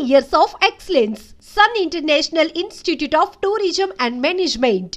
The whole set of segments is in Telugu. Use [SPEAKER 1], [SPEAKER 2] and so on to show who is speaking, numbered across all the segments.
[SPEAKER 1] years of excellence. Sun International Institute of Tourism and Management.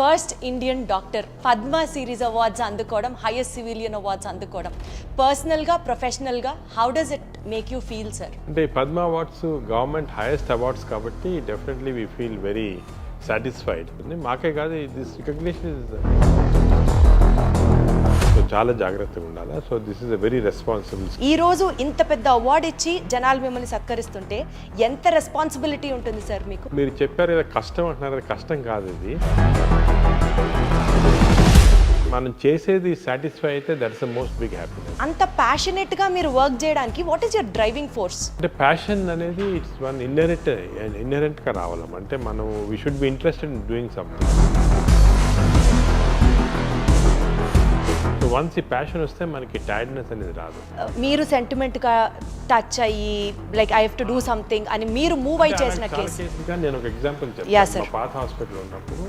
[SPEAKER 2] First Indian doctor Padma series awards అందుకోవడం, హైయెస్ట్ సివిలియన్ అవార్డ్స్ అందుకోవడం, పర్సనల్గా ప్రొఫెషనల్గా how does it make you feel sir?
[SPEAKER 3] అంటే Padma awards government highest awards కాబట్టి definitely we feel very satisfied. మాకే కాదు, దిస్ రికగ్నిషన్ చాలా జాగ్రత్తగా ఉండాలి. So this is a very responsible.
[SPEAKER 2] ఈ రోజు ఇంత పెద్ద అవార్డు ఇచ్చి జనాలు మిమ్మల్ని సత్కరిస్తుంటే ఎంత రెస్పాన్సిబిలిటీ ఉంటుంది సార్ మీకు?
[SPEAKER 3] మీరు చెప్పారు కదా కష్టం అంటున్నారు, అది కష్టం కాదు. ఇది మనం చేసేది సాటిస్ఫై అయితే that's the most big happiness.
[SPEAKER 2] అంత ప్యాషనెట్ గా మీరు వర్క్ చేయడానికి what is your driving force?
[SPEAKER 3] అంటే ప్యాషన్ అనేది ఇట్స్ వన్ ఇన్నరెంట్ గా రావాలి. అంటే మనం we should be interested in doing something. So once ఈ ప్యాషన్ వస్తే మనకి టైర్డ్నెస్ అనేది రాదు. మీరు
[SPEAKER 2] సెంటిమెంట్ గా టచ్ అయ్యి like I have to do something అని మీరు మూవ్ అయి చేసిన కేసు?
[SPEAKER 3] నేను ఒక ఎగ్జాంపుల్ చెప్తాను. పాత హాస్పిటల్ ఉన్నప్పుడు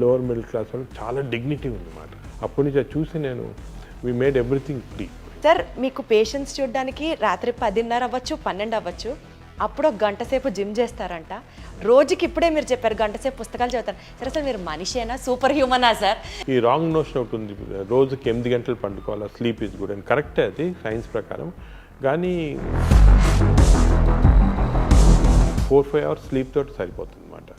[SPEAKER 3] లోవర్ మిడిల్ క్లాస్ వాళ్ళు చాలా డిగ్నిటీ ఉందన్నమాట. అప్పటి నుంచి చూసి నేను we made everything free.
[SPEAKER 2] Sir మీకు పేషెంట్స్ చూడడానికి రాత్రి 10:30 అవ్వచ్చు, 12 అవ్వచ్చు, అప్పుడు ఒక గంట సేపు జిమ్ చేస్తారంట. రోజుకి ఇప్పుడే మీరు చెప్పారు గంట సేపు పుస్తకాలు చదువుతారు. సరే అసలు మీరు మనిషేనా, సూపర్ హ్యూమనా సార్?
[SPEAKER 3] ఈ రాంగ్ నోషన్ ఒకటి ఉంది, రోజుకి 8 గంటలు పండుకోవాలా, స్లీప్ ఈజ్ గుడ్ అని. కరెక్టే అది సైన్స్ ప్రకారం. కానీ 4-5 అవర్స్ స్లీప్ తోటి సరిపోతుంది అనమాట.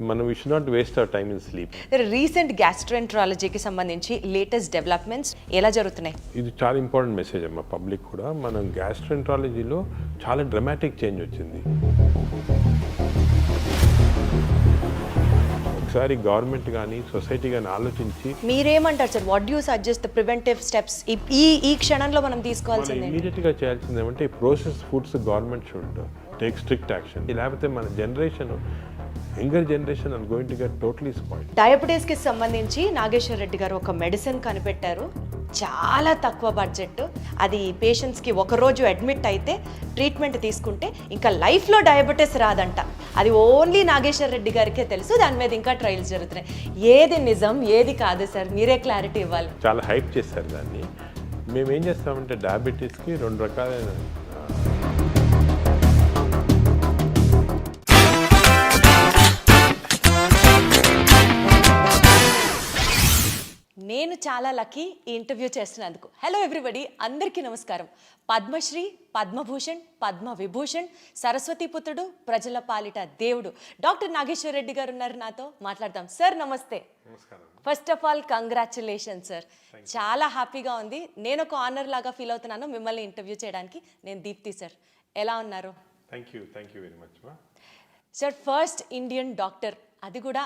[SPEAKER 3] మనం we should not waste our time in sleep.
[SPEAKER 2] Recent గ్యాస్ట్రోఎంట్రాలజీకి సంబంధించి లేటెస్ట్ డెవలప్మెంట్స్ ఎలా జరుగుతున్నాయి?
[SPEAKER 3] ఇది చాలా ఇంపార్టెంట్ మెసేజ్ అమ్మా పబ్లిక్ కూడా. మనం గ్యాస్ట్రోఎంట్రాలజీలో చాలా డ్రమాటిక్ చేంజ్ వచ్చింది. ఒకసారి గవర్నమెంట్ కానీ సొసైటీ కానీ ఆలోచించి
[SPEAKER 2] మీరేమంటారు sir? What do you suggest the preventive steps ఈ క్షణంలో మనం తీసుకోవాల్సింది?
[SPEAKER 3] ఇమీడియట్గా చేయాల్సింది ఏమంటే ఈ process foods government should take strict action. లేకపోతే మన generation, younger generation are going to get totally spoiled.
[SPEAKER 2] డయాబెటీస్కి సంబంధించి నాగేశ్వర్ రెడ్డి గారు ఒక మెడిసిన్ కనిపెట్టారు, చాలా తక్కువ బడ్జెట్. అది పేషెంట్స్కి ఒకరోజు అడ్మిట్ అయితే ట్రీట్మెంట్ తీసుకుంటే ఇంకా లైఫ్లో డయాబెటీస్ రాదంట. అది ఓన్లీ నాగేశ్వర్ రెడ్డి గారికే తెలుసు. దాని మీద ఇంకా ట్రయల్స్ జరుగుతున్నాయి. ఏది నిజం ఏది కాదు సార్, మీరే క్లారిటీ ఇవ్వాలి.
[SPEAKER 3] చాలా హైప్ చేస్తారు దాన్ని. మేము ఏం చేస్తామంటే డయాబెటీస్కి 2 రకాలైన
[SPEAKER 2] నేను చాలా లక్కీ ఈ ఇంటర్వ్యూ చేస్తున్నందుకు. హలో ఎవ్రీబడి, అందరికీ నమస్కారం. పద్మశ్రీ, పద్మభూషణ్, పద్మవిభూషణ్, సరస్వతి పుత్రుడు, ప్రజల పాలిట దేవుడు డాక్టర్ నాగేశ్వర్ రెడ్డి గారు ఉన్నారు నాతో. మాట్లాడదాం. సార్ నమస్తే. First of all congratulation sir. చాలా హ్యాపీగా ఉంది. నేను ఒక ఆనర్ లాగా ఫీల్ అవుతున్నాను మిమ్మల్ని ఇంటర్వ్యూ చేయడానికి. నేను దీప్తి సార్. ఎలా ఉన్నారు?
[SPEAKER 3] Thank you very much
[SPEAKER 2] sir. First Indian doctor, అది కూడా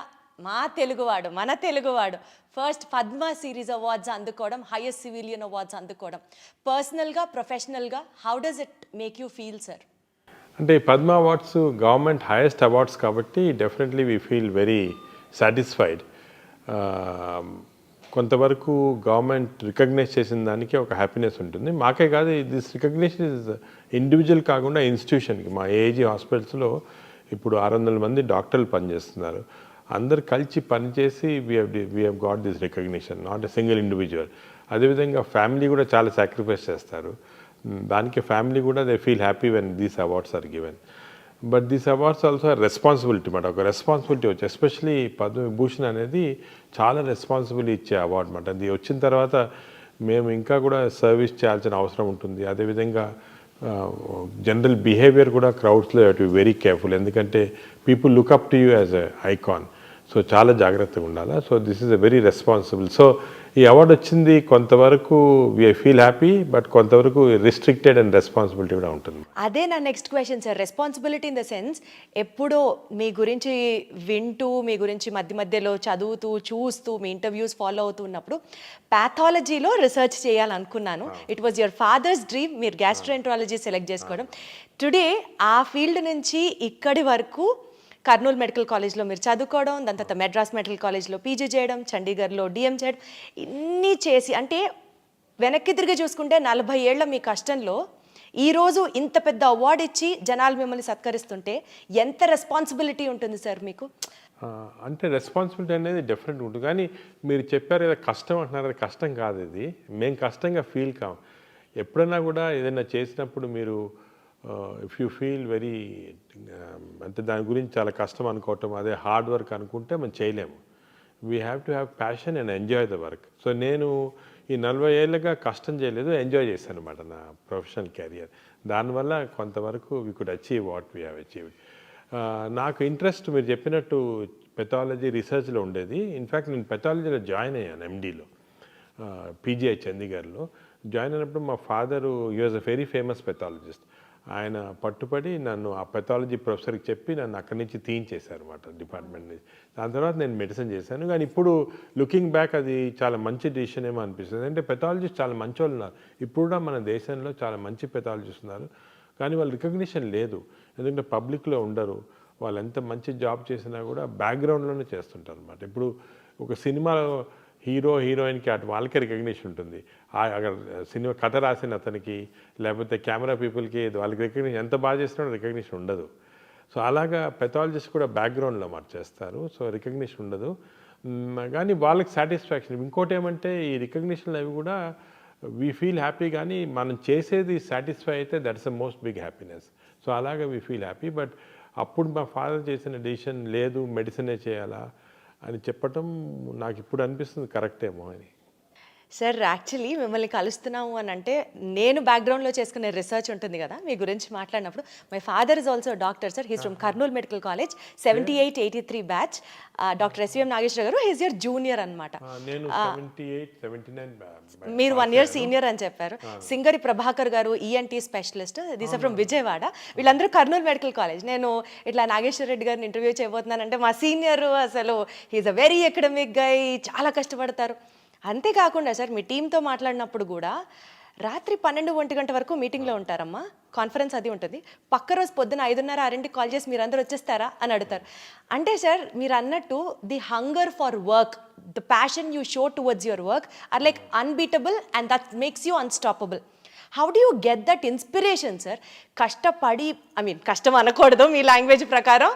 [SPEAKER 2] మన తెలుగువాడు, ఫస్ట్ పద్మ సిరీస్ అవార్డ్స్ అందుకోవడం, హైయెస్ట్ సివిలియన్ అవార్డ్స్ అందుకోవడం, పర్సనల్గా ప్రొఫెషనల్గా how does it make you feel sir?
[SPEAKER 3] అంటే Padma awards government highest awards కాబట్టి definitely we feel very satisfied. కొంతవరకు గవర్నమెంట్ రికగ్నైజ్ చేసిన దానికి ఒక హ్యాపీనెస్ ఉంటుంది. మాకే కాదు, దిస్ రికగ్నిషన్ ఇస్ ఇండివిజువల్ కాకుండా ఇన్స్టిట్యూషన్కి. మా ఏజీ హాస్పిటల్స్లో ఇప్పుడు 600 మంది డాక్టర్లు పనిచేస్తున్నారు. అందరు కలిసి పనిచేసి we have got this recognition, not a single individual. అదేవిధంగా ఫ్యామిలీ కూడా చాలా సాక్రిఫైస్ చేస్తారు. దానికి ఫ్యామిలీ కూడా they feel happy when these awards are given. But these awards also responsibility మాట. ఒక రెస్పాన్సిబిలిటీ వచ్చి ఎస్పెషలీ పద్మవిభూషణ్ అనేది చాలా రెస్పాన్సిబిలిటీ ఇచ్చే అవార్డు మాట. అది వచ్చిన తర్వాత మేము ఇంకా కూడా సర్వీస్ చేయాల్సిన అవసరం ఉంటుంది. అదేవిధంగా జనరల్ బిహేవియర్ కూడా క్రౌడ్స్లో you to be very careful. ఎందుకంటే people look up to you as a icon. So చాలా జాగ్రత్తగా ఉండాలి. So this is a very responsible. So ఈ అవార్డు వచ్చింది కొంతవరకు వి ఫీల్ హ్యాపీ, బట్ కొంతవరకు రిస్ట్రిక్టెడ్ అండ్ రెస్పాన్సిబిలిటీ కూడా ఉంటుంది.
[SPEAKER 2] అదే నా next question sir. Responsibility in the sense, ఎప్పుడో మీ గురించి వింటూ, మీ గురించి మధ్య మధ్యలో చదువుతూ, చూస్తూ, మీ ఇంటర్వ్యూస్ ఫాలో అవుతూ ఉన్నప్పుడు ప్యాథాలజీలో రీసెర్చ్ చేయాలనుకున్నాను. It was your father's dream. మీరు గ్యాస్ట్రోఎంట్రాలజీ సెలెక్ట్ చేసుకోవడం. టుడే ఆ ఫీల్డ్ నుంచి ఇక్కడి వరకు కర్నూలు మెడికల్ కాలేజ్లో మీరు చదువుకోవడం, దాని తర్వాత మెడ్రాస్ మెడికల్ కాలేజ్లో పీజీ చేయడం, చండీగఢ్లో డిఎం చేయడం, ఇన్ని చేసి అంటే వెనక్కి తిరిగి చూసుకుంటే 40 ఏళ్ల మీ కష్టంలో ఈరోజు ఇంత పెద్ద అవార్డు ఇచ్చి జనాలు మిమ్మల్ని సత్కరిస్తుంటే ఎంత రెస్పాన్సిబిలిటీ ఉంటుంది సార్ మీకు?
[SPEAKER 3] అంటే రెస్పాన్సిబిలిటీ అనేది డెఫినెట్గా ఉంటుంది. కానీ మీరు చెప్పారు కదా కష్టం అంటున్నారు, అది కష్టం కాదు. ఇది మేము కష్టంగా ఫీల్ కాం. ఎప్పుడైనా కూడా ఏదైనా చేసినప్పుడు మీరు ఇఫ్ యూ ఫీల్ వెరీ అంటే దాని గురించి చాలా కష్టం అనుకోవటం, అదే హార్డ్ వర్క్ అనుకుంటే మనం చేయలేము. We have to have passion and enjoy the work. So నేను ఈ 40 ఏళ్ళుగా కష్టం చేయలేదు, ఎంజాయ్ చేశాను అనమాట నా ప్రొఫెషనల్ కెరియర్. దానివల్ల కొంతవరకు we could achieve what we have achieved. నాకు ఇంట్రెస్ట్ మీరు చెప్పినట్టు పెథాలజీ రీసెర్చ్లో ఉండేది. ఇన్ఫ్యాక్ట్ నేను పెథాలజీలో జాయిన్ అయ్యాను ఎండీలో, పీజీఐ చండీగఢ్లో. జాయిన్ అయినప్పుడు మా father he was a very famous pathologist. ఆయన పట్టుపడి నన్ను ఆ పెథాలజీ ప్రొఫెసర్కి చెప్పి నన్ను అక్కడి నుంచి తీయించేశారు అనమాట డిపార్ట్మెంట్ నుంచి. దాని తర్వాత నేను మెడిసిన్ చేశాను. కానీ ఇప్పుడు లుకింగ్ బ్యాక్ అది చాలా మంచి డిసిషన్ ఏమో అనిపిస్తుంది. అంటే పెథాలజిస్ట్ చాలా మంచి వాళ్ళు ఉన్నారు. ఇప్పుడు కూడా మన దేశంలో చాలా మంచి పెథాలజిస్ట్ ఉన్నారు. కానీ వాళ్ళ రికగ్నిషన్ లేదు. ఎందుకంటే పబ్లిక్లో ఉండరు. వాళ్ళు ఎంత మంచి జాబ్ చేసినా కూడా బ్యాక్గ్రౌండ్లోనే చేస్తుంటారు అనమాట. ఇప్పుడు ఒక సినిమాలో హీరో హీరోయిన్కి అటు వాళ్ళకే రికగ్నిషన్ ఉంటుంది. అక్కడ సినిమా కథ రాసిన అతనికి లేకపోతే కెమెరా పీపుల్కి వాళ్ళకి రికగ్నిషన్ ఎంత బాగా చేసినా రికగ్నిషన్ ఉండదు. సో అలాగా పెథాలజిస్ట్ కూడా బ్యాక్గ్రౌండ్లో మాట చేస్తారు. సో రికగ్నిషన్ ఉండదు. కానీ వాళ్ళకి సాటిస్ఫాక్షన్. ఇంకోటి ఏమంటే ఈ రికగ్నిషన్లు అవి కూడా వీ ఫీల్ హ్యాపీ, కానీ మనం చేసేది సాటిస్ఫై అయితే that's the most big happiness. So అలాగా వీ ఫీల్ హ్యాపీ. బట్ అప్పుడు మా ఫాదర్ చేసిన డెసిషన్ లేదు మెడిసినే చేయాలా అని చెప్పటం నాకు ఇప్పుడు అనిపిస్తుంది కరెక్టేమో అని.
[SPEAKER 2] సార్ యాక్చువల్లీ మిమ్మల్ని కలుస్తున్నాము అని అంటే నేను బ్యాక్గ్రౌండ్లో చేసుకునే రీసెర్చ్ ఉంటుంది కదా మీ గురించి మాట్లాడినప్పుడు. My father is also doctor sir. He's from Kurnool medical college 78-83 batch. Doctor SVM Nageswara గారు హీస్ యువర్ జూనియర్ అనమాట. మీరు 1 year సీనియర్ అని చెప్పారు. Singari Prabhakar garu ENT specialist, this are from Vijayawada. వీళ్ళందరూ కర్నూలు మెడికల్ కాలేజ్. నేను ఇట్లా నాగేశ్వర రెడ్డి గారిని ఇంటర్వ్యూ చేయబోతున్నానంటే మా సీనియర్ అసలు హీఈస్ అ వెరీ ఎకడమిక్ గై, చాలా కష్టపడతారు. అంతేకాకుండా సార్ మీ టీంతో మాట్లాడినప్పుడు కూడా రాత్రి 12-1 గంట వరకు మీటింగ్లో ఉంటారమ్మా, కాన్ఫరెన్స్ అది ఉంటుంది. పక్క రోజు పొద్దున 5:30-6కి కాల్ చేసి మీరు అందరూ వచ్చేస్తారా అని అడుగుతారు. అంటే సార్ మీరు అన్నట్టు the hunger for work, the passion you show towards your work or like unbeatable and that makes you unstoppable. How do you get that inspiration sir? కష్టపడి, కష్టం అనకూడదు మీ లాంగ్వేజ్ ప్రకారం,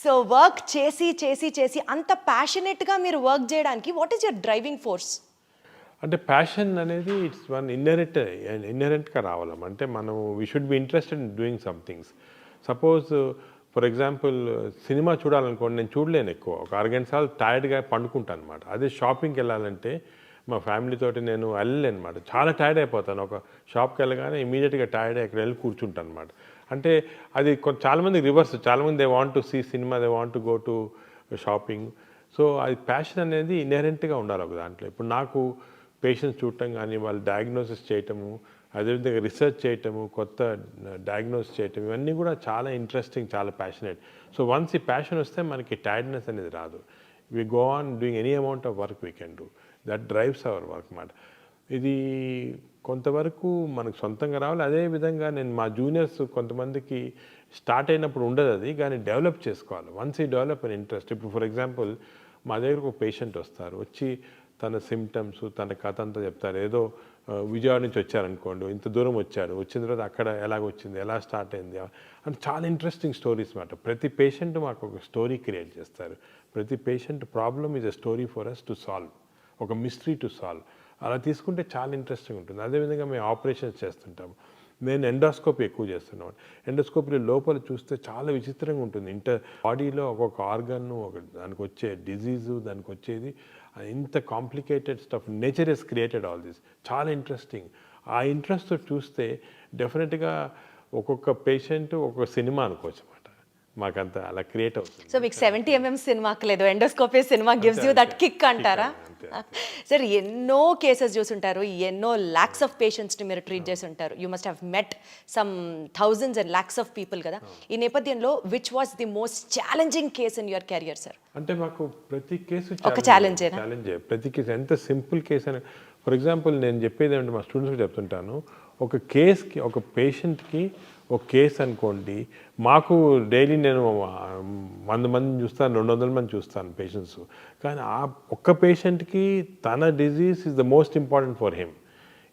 [SPEAKER 2] సో వర్క్ చేసి చేసి చేసి అంత ప్యాషనెట్గా మీరు వర్క్ చేయడానికి what is your driving force?
[SPEAKER 3] అంటే ప్యాషన్ అనేది ఇట్స్ వన్ ఇన్నరెంట్గా రావాలమ్మ. అంటే మనం we should be interested in doing some things. Suppose for example cinema చూడాలనుకోండి, నేను చూడలేను ఎక్కువ, ఒక 6 గంటలు టైర్డ్గా పండుకుంటాను అనమాట. అదే షాపింగ్కి వెళ్ళాలంటే మా ఫ్యామిలీతోటి నేను వెళ్ళలేను అనమాట, చాలా టైర్డ్ అయిపోతాను. ఒక షాప్కి వెళ్ళగానే ఇమీడియట్గా టైర్డ్ అక్కడ వెళ్ళి కూర్చుంటాను అనమాట. అంటే అది చాలామంది రివర్స్, చాలామంది they want to see cinema, they want to go to shopping. So అది ప్యాషన్ అనేది ఇన్హెరెంట్గా ఉండాలి ఒక దాంట్లో. ఇప్పుడు నాకు పేషెంట్స్ చూడటం కానీ, వాళ్ళు డయాగ్నోసిస్ చేయటము, అదేవిధంగా రీసెర్చ్ చేయటము, కొత్త డయాగ్నోస్ చేయటం, ఇవన్నీ కూడా చాలా ఇంట్రెస్టింగ్, చాలా ప్యాషనేట్. సో వన్స్ ఈ ప్యాషన్ వస్తే మనకి టైర్డ్నెస్ అనేది రాదు. We go on doing any amount of work we can do, that drives our work మాట. ఇది కొంతవరకు మనకు సొంతంగా రావాలి. అదేవిధంగా నేను మా జూనియర్స్ కొంతమందికి స్టార్ట్ అయినప్పుడు ఉండదు అది, కానీ డెవలప్ చేసుకోవాలి. వన్స్ ఈ డెవలప్ అన్ ఇంట్రెస్ట్. ఇప్పుడు ఫర్ ఎగ్జాంపుల్ మా దగ్గరకు ఒక పేషెంట్ వస్తారు, వచ్చి తన సిమ్టమ్స్, తన కథ అంతా చెప్తారు. ఏదో విజయవాడ నుంచి వచ్చారనుకోండి, ఇంత దూరం వచ్చాడు, వచ్చిన తర్వాత అక్కడ ఎలాగొచ్చింది, ఎలా స్టార్ట్ అయింది అని చాలా ఇంట్రెస్టింగ్ స్టోరీస్ మాట. ప్రతి పేషెంట్ మాకు ఒక స్టోరీ క్రియేట్ చేస్తారు. ప్రతి patient problem is a story for us to solve, ఒక మిస్టరీ టు సాల్వ్. అలా తీసుకుంటే చాలా ఇంట్రెస్టింగ్ ఉంటుంది. అదేవిధంగా మేము ఆపరేషన్స్ చేస్తుంటాము. నేను ఎండోస్కోపీ ఎక్కువ చేస్తున్నాను. ఎండోస్కోపీలో లోపల చూస్తే చాలా విచిత్రంగా ఉంటుంది. బాడీలో ఒక్కొక్క ఆర్గన్, దానికి వచ్చే డిజీజు, దానికి వచ్చేది ఇంత complicated stuff. Nature has created all this. చాలా ఇంట్రెస్టింగ్. ఆ ఇంట్రెస్ట్తో చూస్తే డెఫినెట్గా ఒక్కొక్క పేషెంట్ ఒక్కొక్క సినిమా అనుకోవచ్చు అన్నమాట. మాకంత అలా క్రియేట్ అవుతుంది.
[SPEAKER 2] సో మీకు 70 సినిమాకి లేదు, endoscopy cinema gives you that kick అంటారా? సార్ ఎన్నో కేసెస్ చూసుంటారు, ఎన్నో ల్యాక్స్ ఆఫ్ పేషెంట్స్ని మీరు ట్రీట్ చేసి ఉంటారు. You must have met some thousands and lakhs of people కదా. ఈ నేపథ్యంలో which was the most challenging case in your career sir?
[SPEAKER 3] అంటే మాకు ప్రతి కేసు
[SPEAKER 2] ఒక ఛాలెంజ్,
[SPEAKER 3] ప్రతి కేసు ఎంత సింపుల్ కేసు అని. ఫర్ ఎగ్జాంపుల్ నేను చెప్పేది ఏమంటే మా స్టూడెంట్స్కి చెప్తుంటాను, ఒక కేస్కి ఒక పేషెంట్కి ఒక కేసు అనుకోండి, మాకు డైలీ నేను 100 మందిని చూస్తాను, 200 మంది చూస్తాను పేషెంట్స్, కానీ ఆ ఒక్క పేషెంట్కి తన disease is the most important for him.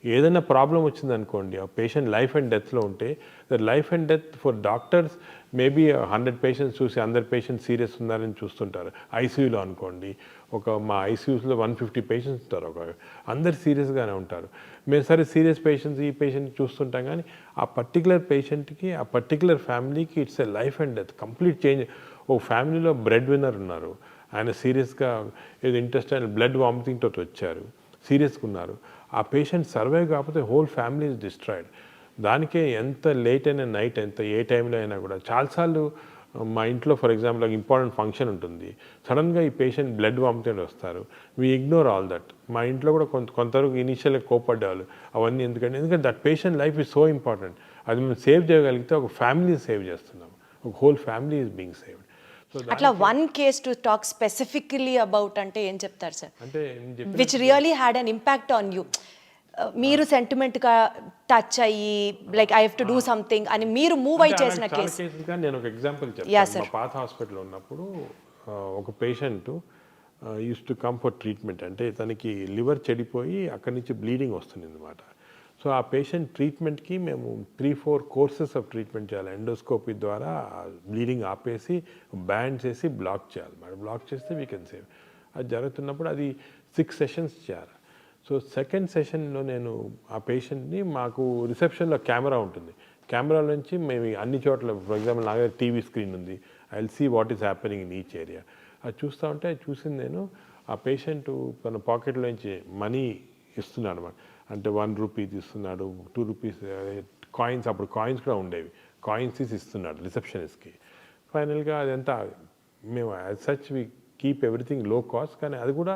[SPEAKER 3] ఏదైనా ప్రాబ్లం వచ్చిందనుకోండి, ఆ పేషెంట్ లైఫ్ అండ్ డెత్లో ఉంటే, the life and death for doctors maybe 100 patients చూసి 100 పేషెంట్స్ సీరియస్ ఉన్నారని చూస్తుంటారు. ఐసీయూలో అనుకోండి, మా ఐసీయూస్లో 150 పేషెంట్స్ ఉంటారు, అందరు సీరియస్గానే ఉంటారు. మేము సరే సీరియస్ పేషెంట్స్ ఈ పేషెంట్ చూస్తుంటాం, కానీ ఆ పర్టికులర్ పేషెంట్కి ఆ పర్టికులర్ ఫ్యామిలీకి it's a life and death complete change. ఓ ఫ్యామిలీలో బ్రెడ్ విన్నర్ ఉన్నారు, ఆయన సీరియస్గా ఏదో ఇంటెస్టైనల్ బ్లడ్ వామిటింగ్ తోటి వచ్చారు, సీరియస్గా ఉన్నారు. ఆ పేషెంట్ సర్వైవ్ కాకపోతే హోల్ ఫ్యామిలీ ఇస్ డిస్ట్రాయిడ్. దానికే ఎంత లేట్ అయినా నైట్ ఎంత ఏ టైంలో అయినా కూడా చాలాసార్లు మా ఇంట్లో ఫర్ ఎగ్జాంపుల్ ఇంపార్టెంట్ ఫంక్షన్ ఉంటుంది, సడన్గా ఈ పేషెంట్ బ్లడ్ వామిటింగ్ వస్తారు, వీ ఇగ్నోర్ ఆల్ దట్. మా ఇంట్లో కూడా కొంతవరకు ఇనీషియల్గా కోపడ్డారు అవన్నీ, ఎందుకంటే that patient life is so important. అది మేము సేవ్ చేయగలిగితే ఒక ఫ్యామిలీ సేవ్ చేస్తున్నాం, ఒక whole family is being saved.
[SPEAKER 2] అట్లా one case to talk specifically about అంటే ఏం చెప్తారు సార్?
[SPEAKER 3] అంటే
[SPEAKER 2] which really had an impact on you, మీరు సెంటిమెంట్గా టచ్ అయ్యి like I have to do something అని మీరు మూవ్ అయ్యి చేసిన కేసు?
[SPEAKER 3] నేను ఒక ఎగ్జాంపుల్ చెప్తాను. మా పాత హాస్పిటల్లో ఉన్నప్పుడు ఒక patient use to come for treatment. అంటే తనకి లివర్ చెడిపోయి అక్కడి నుంచి బ్లీడింగ్ వస్తుంది అన్నమాట. సో ఆ పేషెంట్ ట్రీట్మెంట్కి మేము 3-4 కోర్సెస్ ఆఫ్ ట్రీట్మెంట్ చేయాలి. ఎండోస్కోపీ ద్వారా బ్లీడింగ్ ఆపేసి బ్యాండ్ చేసి బ్లాక్ చేయాలి. మరి బ్లాక్ చేస్తే వీ కెన్ సేవ్. అది జరుగుతున్నప్పుడు అది 6 సెషన్స్ చేయాలి. సో సెకండ్ సెషన్లో నేను ఆ పేషెంట్ని, మాకు రిసెప్షన్లో కెమెరా ఉంటుంది, కెమెరా నుంచి మేము అన్ని చోట్ల ఫర్ ఎగ్జాంపుల్ నా దగ్గర టీవీ స్క్రీన్ ఉంది, I will see what is happening in each area. అది చూస్తూ ఉంటే చూసింది నేను ఆ పేషెంట్ తన పాకెట్లో నుంచి మనీ ఇస్తున్నాడు అనమాట. అంటే 1 రూపీ తీస్తున్నాడు, 2 రూపీస్ కాయిన్స్, అప్పుడు కాయిన్స్ కూడా ఉండేవి, కాయిన్స్ తీసి ఇస్తున్నాడు రిసెప్షనిస్ట్కి. ఫైనల్గా అదంతా మేము as such we keep everything low cost, కానీ అది కూడా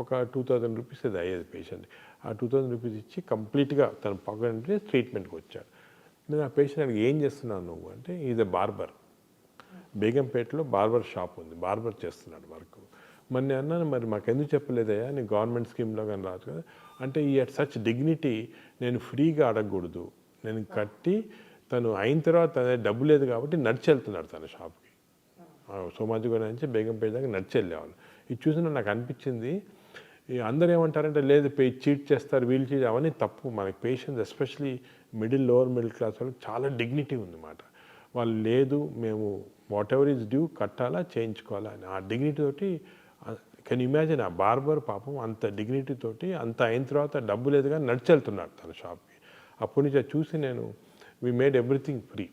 [SPEAKER 3] ఒక 2000 రూపీస్ అది అయ్యేది పేషెంట్. ఆ 2000 రూపీస్ ఇచ్చి కంప్లీట్గా తన పాకెట్ నుంచి ట్రీట్మెంట్కి వచ్చాడు. నేను ఆ పేషెంట్ అడిగి ఏం చేస్తున్నాను నువ్వు అంటే, ఈజ్ ఎ బార్బర్, బేగంపేటలో బార్బర్ షాప్ ఉంది, బార్బర్ చేస్తున్నాడు వర్క్. మరి నేను అన్నాను, మరి మాకు ఎందుకు చెప్పలేదయ్యా, నీ గవర్నమెంట్ స్కీమ్లో కానీ రాదు కదా అంటే, ఈ అట్ సచ్ డిగ్నిటీ నేను ఫ్రీగా అడగకూడదు, నేను కట్టి తను అయిన తర్వాత డబ్బు లేదు కాబట్టి నడిచి వెళ్తున్నాడు తన షాప్కి. సోమాజిగూడ నుంచి బేగంపేట దాకా నడిచి వెళ్ళేవాళ్ళు. ఇది చూసిన నాకు అనిపించింది, అందరూ ఏమంటారంటే లేదు చీట్ చేస్తారు, వీళ్ళు చీట్, అవన్నీ తప్పు. మనకి patients especially lower middle class వాళ్ళకి చాలా డిగ్నిటీ ఉందన్నమాట. వాళ్ళు లేదు మేము వాట్ ఎవర్ ఈజ్ డ్యూ కట్టాలా చేయించుకోవాలా అని ఆ డిగ్నిటీ తోటి. కెన్ ఇమాజిన్ ఆ బార్బర్ పాపం అంత డిగ్నిటీ తోటి అంత అయిన తర్వాత డబ్బు లేదు కానీ నడిచి వెళ్తున్నాడు తన షాప్కి. అప్పటి నుంచి అది చూసి నేను we made everything free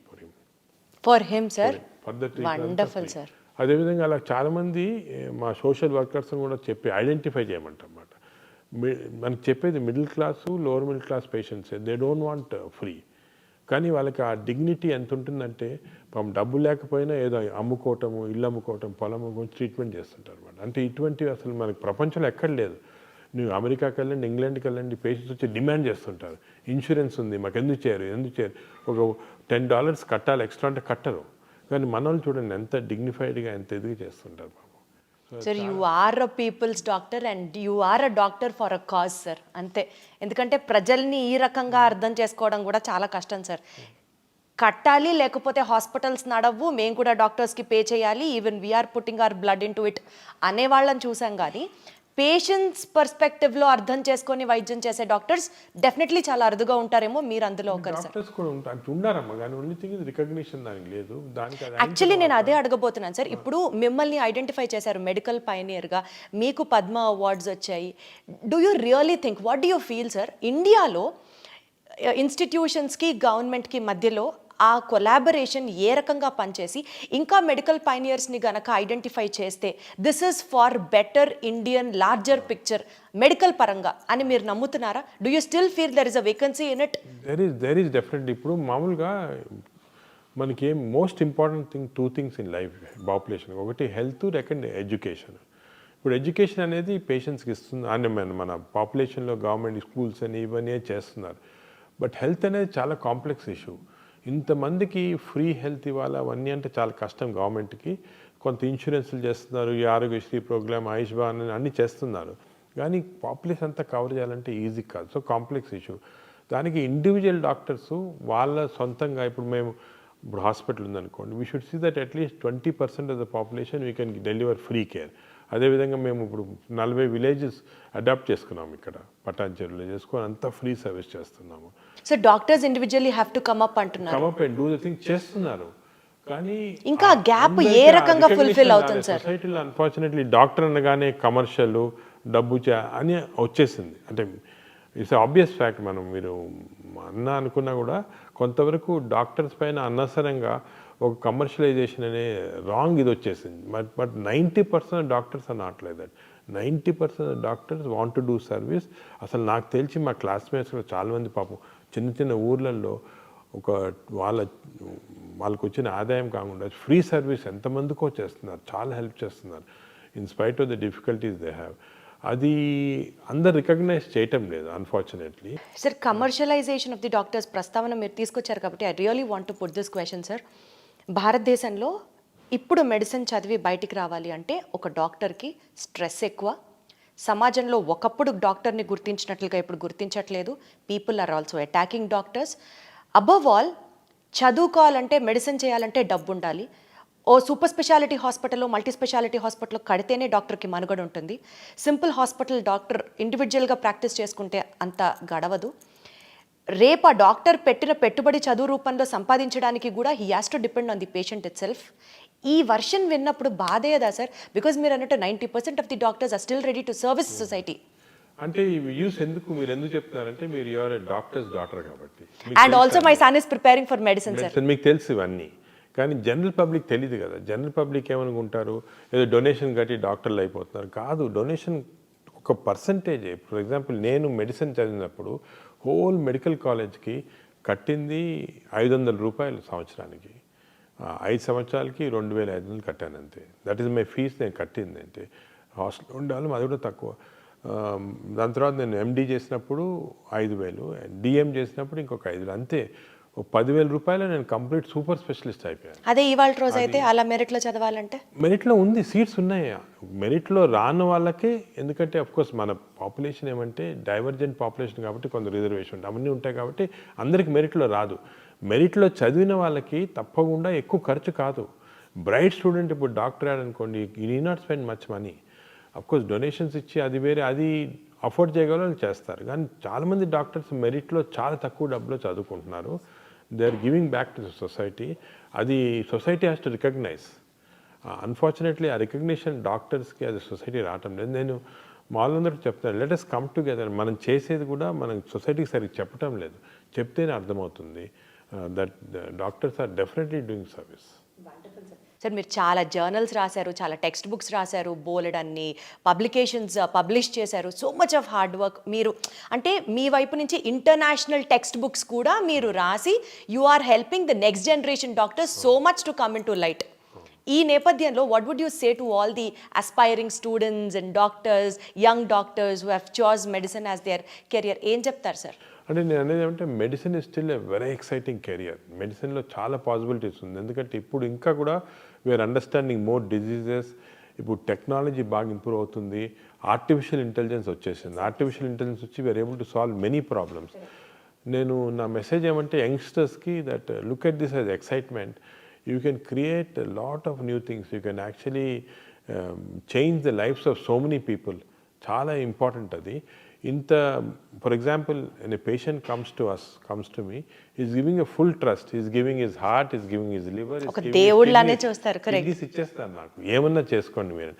[SPEAKER 2] for him sir.
[SPEAKER 3] For the
[SPEAKER 2] wonderful sir.
[SPEAKER 3] అదేవిధంగా అలా చాలామంది మా సోషల్ వర్కర్స్ని కూడా చెప్పి ఐడెంటిఫై చేయమంటారన్నమాట. మనకి చెప్పేది middle class lower middle class patients, they don't want free, కానీ వాళ్ళకి ఆ డిగ్నిటీ ఎంత ఉంటుందంటే పాపం డబ్బు లేకపోయినా ఏదో అమ్ముకోవటము, ఇల్లు అమ్ముకోవటం, పొలం అమ్ముకోవడం ట్రీట్మెంట్ చేస్తుంటారు అన్నమాట. అంటే ఇటువంటివి అసలు మనకి ప్రపంచంలో ఎక్కడ లేదు. నువ్వు అమెరికాకి వెళ్ళండి, ఇంగ్లాండ్కి వెళ్ళండి, పేషెంట్స్ వచ్చి డిమాండ్ చేస్తుంటారు, ఇన్సూరెన్స్ ఉంది మాకు ఎందుకు చేయరు, ఒక $10 కట్టాలి ఎక్స్ట్రా అంటే కట్టరు. కానీ మన వాళ్ళు చూడండి ఎంత డిగ్నిఫైడ్గా ఎంత ఎదుగు చేస్తుంటారు బాబు.
[SPEAKER 2] Sir you are a people's doctor and you are a doctor for a cause sir. అంతే. ఎందుకంటే ప్రజల్ని ఈ రకంగా అర్థం చేసుకోవడం కూడా చాలా కష్టం సార్. కట్టాలి లేకపోతే హాస్పిటల్స్ నడవు, మేము కూడా డాక్టర్స్కి పే చేయాలి, even we're putting our blood into it అనే వాళ్ళని చూసాం. కానీ పేషెంట్స్ పర్స్పెక్టివ్లో అర్థం చేసుకొని వైద్యం చేసే డాక్టర్స్ డెఫినెట్లీ చాలా అరుదుగా ఉంటారేమో, మీరు అందులో ఒకరు సార్. యాక్చువల్లీ నేను అదే అడగబోతున్నాను సార్. ఇప్పుడు మిమ్మల్ని ఐడెంటిఫై చేశారు మెడికల్ పైనియర్గా, మీకు పద్మ అవార్డ్స్ వచ్చాయి. Do you really think, what do you feel sir, ఇండియాలో ఇన్స్టిట్యూషన్స్కి గవర్నమెంట్కి మధ్యలో ఆ కొలాబరేషన్ ఏ రకంగా పనిచేసి ఇంకా మెడికల్ పైనియర్స్ని గనక ఐడెంటిఫై చేస్తే this is far better Indian larger picture medical పరంగా అని మీరు నమ్ముతున్నారా? Do you still feel there is a vacancy in it?
[SPEAKER 3] There is definitely. ఇప్పుడు మామూలుగా మనకి most important thing 2 things in life population. ఒకటి హెల్త్, సెకండ్ ఎడ్యుకేషన్. ఇప్పుడు ఎడ్యుకేషన్ అనేది పేషెంట్స్కి ఇస్తుంది అని మన పాపులేషన్లో గవర్నమెంట్ స్కూల్స్ అని ఇవన్నీ చేస్తున్నారు. బట్ హెల్త్ అనేది చాలా కాంప్లెక్స్ ఇష్యూ. ఇంతమందికి ఫ్రీ హెల్త్ ఇవ్వాలి అవన్నీ అంటే చాలా కష్టం గవర్నమెంట్కి. కొంత ఇన్సూరెన్స్లు చేస్తున్నారు, ఈ ఆరోగ్యశ్రీ ప్రోగ్రామ్, ఆయుష్మాన్ అన్నీ చేస్తున్నారు. కానీ పాపులేషన్ అంతా కవర్ చేయాలంటే ఈజీ కాదు. So complex issue. దానికి ఇండివిజువల్ డాక్టర్స్ వాళ్ళ సొంతంగా ఇప్పుడు హాస్పిటల్ ఉందనుకోండి, we should see that at least 20% of the population we can deliver free care. అదేవిధంగా మేము ఇప్పుడు 40 విలేజెస్ అడాప్ట్ చేసుకున్నాము, ఇక్కడ పటాన్చెరులో చేసుకొని అంతా ఫ్రీ సర్వీస్ చేస్తున్నాము.
[SPEAKER 2] So doctors individually have to come up అంటున్నారు.
[SPEAKER 3] Come up and do the thing చేస్తున్నారు. కానీ
[SPEAKER 2] ఇంకా గ్యాప్ ఏ రకంగా ఫుల్ఫిల్ అవుతుంది సార్?
[SPEAKER 3] సొసైటీలో అన్ఫార్చునేట్లీ డాక్టర్ అనగానే కమర్షియల్ డబ్బు అని వచ్చేసింది. అంటే ఇట్స్ ఆబ్వియస్ ఫ్యాక్ట్. మీరు అనుకున్నా కూడా కొంతవరకు డాక్టర్స్ పైన అనవసరంగా ఒక కమర్షియలైజేషన్ అనే రాంగ్ ఇది వచ్చేసింది. But 90% doctors are not like that. 90% doctors want to do service. అసలు నాకు తెలిసి మా క్లాస్మేట్స్ కూడా చాలామంది పాపం చిన్న చిన్న ఊర్లలో వాళ్ళకు వచ్చిన ఆదాయం కాకుండా ఫ్రీ సర్వీస్ ఎంతమందికో చేస్తున్నారు, చాలా హెల్ప్ చేస్తున్నారు in spite of the difficulties they have. అది అందరు రికగ్నైజ్ చేయటం లేదు unfortunately.
[SPEAKER 2] Sir, commercialisation of the doctors ప్రస్తావన మీరు తీసుకొచ్చారు కాబట్టి I really want to put this question sir. భారతదేశంలో ఇప్పుడు మెడిసిన్ చదివి బయటికి రావాలి అంటే ఒక డాక్టర్కి స్ట్రెస్ ఎక్కువ. సమాజంలో ఒకప్పుడు డాక్టర్ని గుర్తించినట్లుగా ఇప్పుడు గుర్తించట్లేదు. People are also attacking doctors. Above all, చదువుకోవాలంటే మెడిసిన్ చేయాలంటే డబ్బు ఉండాలి. ఓ సూపర్ స్పెషాలిటీ హాస్పిటల్లో, మల్టీ స్పెషాలిటీ హాస్పిటల్లో కడితేనే డాక్టర్కి మనుగడ ఉంటుంది. సింపుల్ హాస్పిటల్ డాక్టర్ ఇండివిజువల్గా ప్రాక్టీస్ చేసుకుంటే అంత గడవదు. రేపు ఆ డాక్టర్ పెట్టిన పెట్టుబడి చదువు రూపంలో సంపాదించడానికి కూడా he has to depend on the patient itself. ఈ వర్షన్ విన్నప్పుడు బాధేయదా సార్? బికాజ్ మీరు అన్నట్టు 90% of the doctors are still ready to service society.
[SPEAKER 3] అంటే ఈ వ్యూస్ మీరు ఎందుకు చెప్తున్నారంటే మీరు యువర్ డాక్టర్స్ డాటర్ కాబట్టి.
[SPEAKER 2] And also my son is preparing for medicine sir.
[SPEAKER 3] మీకు తెలుసు ఇవన్నీ, కానీ జనరల్ పబ్లిక్ తెలియదు కదా. జనరల్ పబ్లిక్ ఏమనుకుంటారు, ఏదో డొనేషన్ కట్టి డాక్టర్లు అయిపోతున్నారు. కాదు, డొనేషన్ ఒక పర్సంటేజ్. ఫర్ ఎగ్జాంపుల్ నేను మెడిసిన్ చదివినప్పుడు హోల్ మెడికల్ కాలేజ్కి కట్టింది 500 రూపాయలు సంవత్సరానికి. 5 సంవత్సరాలకి 2500 కట్టాను అంతే. That is my fees. నేను కట్టింది అంటే హాస్టల్ ఉండాలి, అది కూడా తక్కువ. దాని తర్వాత నేను ఎండి చేసినప్పుడు 5000, డిఎం చేసినప్పుడు ఇంకొక 5000, అంతే. 10,000 రూపాయలు నేను కంప్లీట్ సూపర్ స్పెషలిస్ట్ అయిపోయాను.
[SPEAKER 2] అదే ఇవాళ రోజు అయితే అలా మెరిట్లో చదవాలంటే
[SPEAKER 3] మెరిట్లో ఉంది, సీట్స్ ఉన్నాయి. మెరిట్లో రాని వాళ్ళకే, ఎందుకంటే అఫ్కోర్స్ మన పాపులేషన్ ఏమంటే డైవర్జెంట్ పాపులేషన్ కాబట్టి కొంత రిజర్వేషన్ అవన్నీ ఉంటాయి కాబట్టి అందరికి మెరిట్లో రాదు. మెరిట్లో చదివిన వాళ్ళకి తప్పకుండా ఎక్కువ ఖర్చు కాదు. బ్రైట్ స్టూడెంట్ ఇప్పుడు డాక్టర్ అనుకోండి, you need not spend much money. Of course donations ఇచ్చి అది వేరే, అది అఫోర్డ్ చేయగల చేస్తారు. కానీ చాలామంది డాక్టర్స్ మెరిట్లో చాలా తక్కువ డబ్బులో చదువుకుంటున్నారు. They are giving back to the society. అది society has to recognize. Unfortunately ఆ రికగ్నిషన్ డాక్టర్స్కి అది సొసైటీ రావటం లేదు. నేను మామూలందరూ చెప్తాను, లెట్ అస్ కమ్ టుగెదర్. మనం చేసేది కూడా మనం సొసైటీకి సరిగ్గా చెప్పటం లేదు. చెప్తేనే అర్థమవుతుంది that doctors are definitely doing service.
[SPEAKER 2] Sir, మీరు చాలా జర్నల్స్ రాశారు, చాలా టెక్స్ట్ బుక్స్ రాశారు, బోలెడన్ని పబ్లికేషన్స్ పబ్లిష్ చేశారు. So much of hard work. మీరు అంటే మీ వైపు నుంచి ఇంటర్నేషనల్ టెక్స్ట్ బుక్స్ కూడా మీరు రాసి you are helping the next generation doctors so much to come in to light. ఈ నేపథ్యంలో what would you say to all the aspiring students and doctors, young doctors who have chose medicine as their career? ఏం చెప్తారు సార్?
[SPEAKER 3] అంటే నేను అనేది ఏమంటే medicine is still a very exciting career. మెడిసిన్లో చాలా పాసిబిలిటీస్ ఉంది. ఎందుకంటే ఇప్పుడు ఇంకా కూడా వీఆర్ అండర్స్టాండింగ్ మోర్ డిజీజెస్. ఇప్పుడు టెక్నాలజీ బాగా ఇంప్రూవ్ అవుతుంది. ఆర్టిఫిషియల్ ఇంటెలిజెన్స్ వచ్చేసింది. ఆర్టిఫిషియల్ ఇంటెలిజెన్స్ వచ్చి we are able to solve many problems. నా మెసేజ్ ఏమంటే యంగ్స్టర్స్కి that look at this as excitement. You can create a lot of new things. You can actually change the lives of so many people. చాలా ఇంపార్టెంట్ అది. For example, when a patient comes to me, he's giving a full trust. He's giving his heart, he's giving his liver, he's giving
[SPEAKER 2] దేవుళ్ళనే చూస్తారు. కరెక్ట్.
[SPEAKER 3] ఇది ఇచ్చేస్తారు నాకు, ఏమన్నా చేసుకోండి మీరు.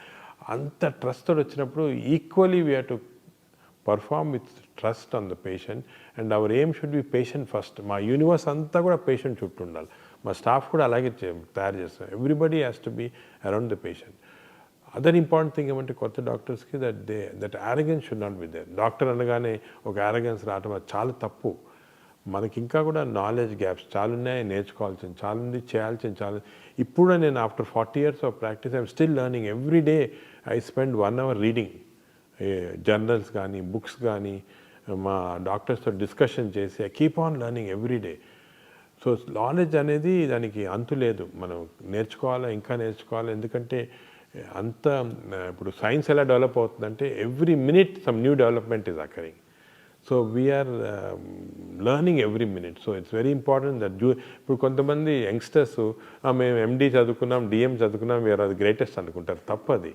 [SPEAKER 3] అంత ట్రస్ట్ వచ్చినప్పుడు equally we have to perform with trust on the patient. And hour aim should be patient first. మా యూనివర్స్ అంతా కూడా పేషెంట్ చుట్టూ ఉండాలి. మా స్టాఫ్ కూడా అలాగే తయారు చేస్తాం. Everybody has to be around the patient. Other important thing ఏమంటే కొత్త డాక్టర్స్కి that arrogance should not be there. Doctor అనగానే ఒక ఆరగెన్స్ రావటం అది చాలా తప్పు. మనకి ఇంకా కూడా నాలెడ్జ్ గ్యాప్స్ చాలా ఉన్నాయి, నేర్చుకోవాల్సింది చాలా ఉంది, చేయాల్సింది చాలా. ఇప్పుడు నేను after 40 years of practice I'm still learning. Every day I spend 1 hour reading journals కానీ బుక్స్ కానీ, మా డాక్టర్స్తో డిస్కషన్ చేసి I keep on learning every day. So knowledge అనేది దానికి అంతు లేదు, మనం నేర్చుకోవాలా, ఇంకా నేర్చుకోవాలి. ఎందుకంటే అంత ఇప్పుడు సైన్స్ ఎలా డెవలప్ అవుతుందంటే every minute some new development is occurring. So we're learning every minute. So it's very important that ఇప్పుడు కొంతమంది యంగ్స్టర్స్ మేము ఎండి చదువుకున్నాం, డిఎం చదువుకున్నాం, వీఆర్ అది గ్రేటెస్ట్ అనుకుంటారు. తప్పది.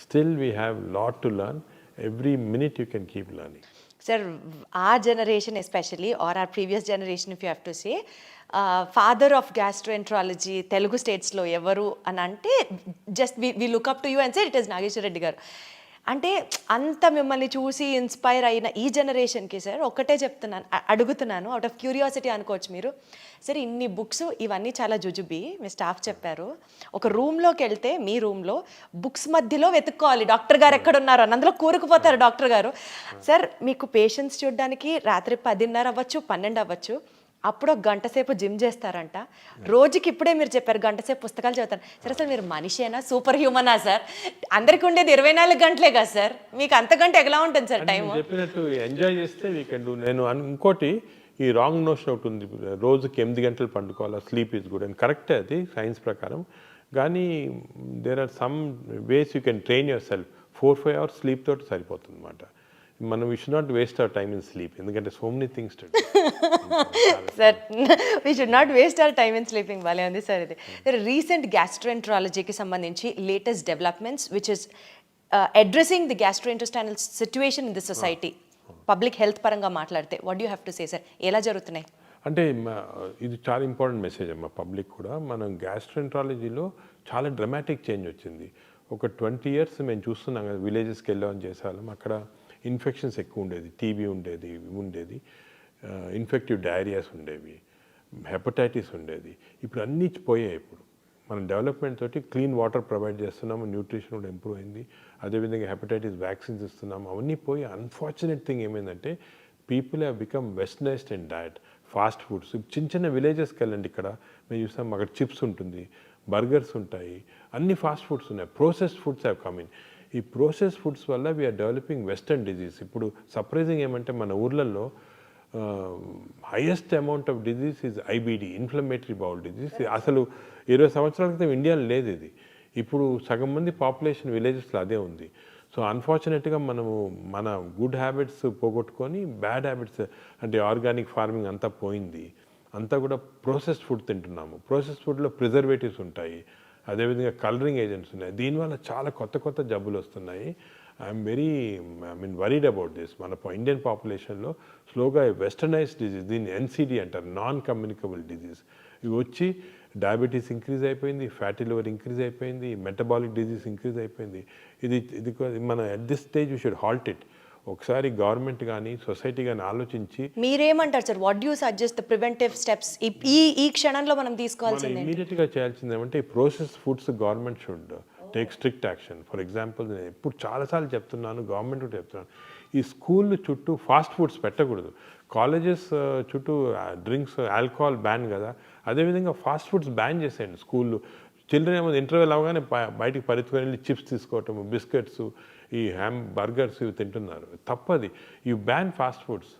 [SPEAKER 3] Still we have lot to learn. Every minute you can keep learning.
[SPEAKER 2] Sir, our generation especially, or our previous generation if you have to say, father of gastroenterology Telugu స్టేట్స్లో ఎవరు అని అంటే just we look up to you and say it is Nageswara Reddy garu. అంటే అంత మిమ్మల్ని చూసి ఇన్స్పైర్ అయిన ఈ జనరేషన్కి సార్ ఒకటే చెప్తున్నాను, అడుగుతున్నాను, అవుట్ ఆఫ్ క్యూరియాసిటీ అనుకోవచ్చు మీరు. సరే, ఇన్ని బుక్స్ ఇవన్నీ చాలా జుజుబి మీ స్టాఫ్ చెప్పారు. ఒక రూమ్లోకి వెళ్తే మీ రూమ్లో బుక్స్ మధ్యలో వెతుక్కోవాలి డాక్టర్ గారు ఎక్కడున్నారు అని, అందులో కూరుకుపోతారు డాక్టర్ గారు. సార్, మీకు పేషెంట్స్ చూడడానికి రాత్రి 10:30 అవ్వచ్చు, 12 అవ్వచ్చు, అప్పుడు ఒక గంట సేపు జిమ్ చేస్తారంట. రోజుకి ఇప్పుడే మీరు చెప్పారు గంట సేపు పుస్తకాలు చదువుతారు. సరే, అసలు మీరు మనిషేనా, సూపర్ హ్యూమనా సార్? అందరికి ఉండేది 24 గంటలే కదా సార్, మీకు అంతకంటే ఎలా ఉంటుంది సార్ టైం?
[SPEAKER 3] చెప్పినట్టు ఎంజాయ్ చేస్తే వీ కెన్ డూ. నేను ఇంకోటి ఈ రాంగ్ నోషన్ ఒకటి ఉంది, రోజుకి 8 గంటలు పండుకోవాలా, స్లీప్ ఈజ్ గుడ్ అని. కరెక్టే అది సైన్స్ ప్రకారం. కానీ there are some ways you can train yourself. 4-5 hours sleep తోటి సరిపోతుంది అనమాట. మనం we should not waste our time in sleep, ఎందుకంటే so many things to do.
[SPEAKER 2] Sir, we should not waste our time in sleeping. భలే ఉంది సార్ ఇది. రీసెంట్ గ్యాస్ట్రోఎంట్రాలజీకి సంబంధించి latest developments which is addressing the gastrointestinal situation in the society. Public health పరంగా మాట్లాడితే what you have to say sir? ఎలా జరుగుతున్నాయి?
[SPEAKER 3] అంటే ఇది చాలా ఇంపార్టెంట్ మెసేజ్ అమ్మా పబ్లిక్ కూడా. మనం గ్యాస్ట్రోఎంట్రాలజీలో చాలా డ్రమాటిక్ చేంజ్ వచ్చింది. ఒక 20 years మేము చూస్తున్నాం కదా, విలేజెస్కి వెళ్ళామని చేసేవాళ్ళం. అక్కడ ఇన్ఫెక్షన్స్ ఎక్కువ ఉండేది, టీబీ ఉండేది, ఇన్ఫెక్టివ్ డయేరియాస్ ఉండేవి, హెపటైటిస్ ఉండేది. ఇప్పుడు అన్నీ పోయాయి. ఇప్పుడు మనం డెవలప్మెంట్ తోటి క్లీన్ వాటర్ ప్రొవైడ్ చేస్తున్నాము, న్యూట్రిషన్ కూడా ఇంప్రూవ్ అయింది, అదేవిధంగా హెపటైటిస్ వ్యాక్సిన్స్ ఇస్తున్నాము, అవన్నీ పోయి. అన్ఫార్చునేట్ థింగ్ ఏమైందంటే people have become westernised in diet. Fast foods చిన్న చిన్న విలేజెస్కి వెళ్ళండి, ఇక్కడ మేము చూస్తాం, అక్కడ చిప్స్ ఉంటుంది, బర్గర్స్ ఉంటాయి, అన్ని ఫాస్ట్ ఫుడ్స్ ఉన్నాయి. Processed foods have come in. ఈ ప్రోసెస్ ఫుడ్స్ వల్ల వీఆర్ డెవలపింగ్ వెస్టర్న్ డిజీజ్. ఇప్పుడు సర్ప్రైజింగ్ ఏమంటే మన ఊర్లలో highest amount of disease is IBD, inflammatory bowl disease. అసలు 20 సంవత్సరాల క్రితం ఇండియాలో లేదు ఇది. ఇప్పుడు సగం మంది పాపులేషన్ విలేజెస్లో అదే ఉంది. సో అన్ఫార్చునేట్గా మనము మన గుడ్ హ్యాబిట్స్ పోగొట్టుకొని బ్యాడ్ హ్యాబిట్స్, అంటే ఆర్గానిక్ ఫార్మింగ్ అంతా పోయింది. అంతా కూడా ప్రాసెస్డ్ ఫుడ్ తింటున్నాము. ప్రాసెస్డ్ ఫుడ్లో ప్రిజర్వేటివ్స్ ఉంటాయి, అదేవిధంగా కలరింగ్ ఏజెంట్స్ ఉన్నాయి. దీనివల్ల చాలా కొత్త జబ్బులు వస్తున్నాయి. I'm worried about this. మన ఇండియన్ పాపులేషన్లో స్లోగా వెస్టర్నైజ్డ్ డిజీజ్, దీన్ని ఎన్సిడి అంటారు, నాన్ కమ్యూనికబుల్ డిజీజ్, ఇవి వచ్చి డయాబెటీస్ ఇంక్రీజ్ అయిపోయింది, ఫ్యాటీ లివర్ ఇంక్రీజ్ అయిపోయింది, మెటబాలిక్ డిజీజ్ ఇంక్రీజ్ అయిపోయింది. ఇది మన at this stage we should halt it. ఒకసారి గవర్నమెంట్ కానీ సొసైటీ కానీ ఆలోచించి.
[SPEAKER 2] మీరేమంటారు sir? What you suggest the preventive steps ఈ క్షణంలో మనం తీసుకోవాల్సింది?
[SPEAKER 3] ఇమీడియట్గా చేయాల్సింది ఏమంటే process foods government should take strict action. For example, నేను ఇప్పుడు చాలాసార్లు చెప్తున్నాను, గవర్నమెంట్ కూడా చెప్తున్నాను, ఈ స్కూల్ చుట్టూ ఫాస్ట్ ఫుడ్స్ పెట్టకూడదు. కాలేజెస్ చుట్టూ డ్రింక్స్, ఆల్కహాల్ బ్యాన్ కదా, అదేవిధంగా ఫాస్ట్ ఫుడ్స్ బ్యాన్ చేసేయండి స్కూళ్ళు. చిల్డ్రన్ ఏమో ఇంటర్వెల్ అవగానే బయటికి పరిగెత్తుకొని వెళ్ళి చిప్స్ తీసుకోవటం, బిస్కెట్స్, ఈ బర్గర్స్ ఇవి తింటున్నారు. తప్పది. You ban fast foods.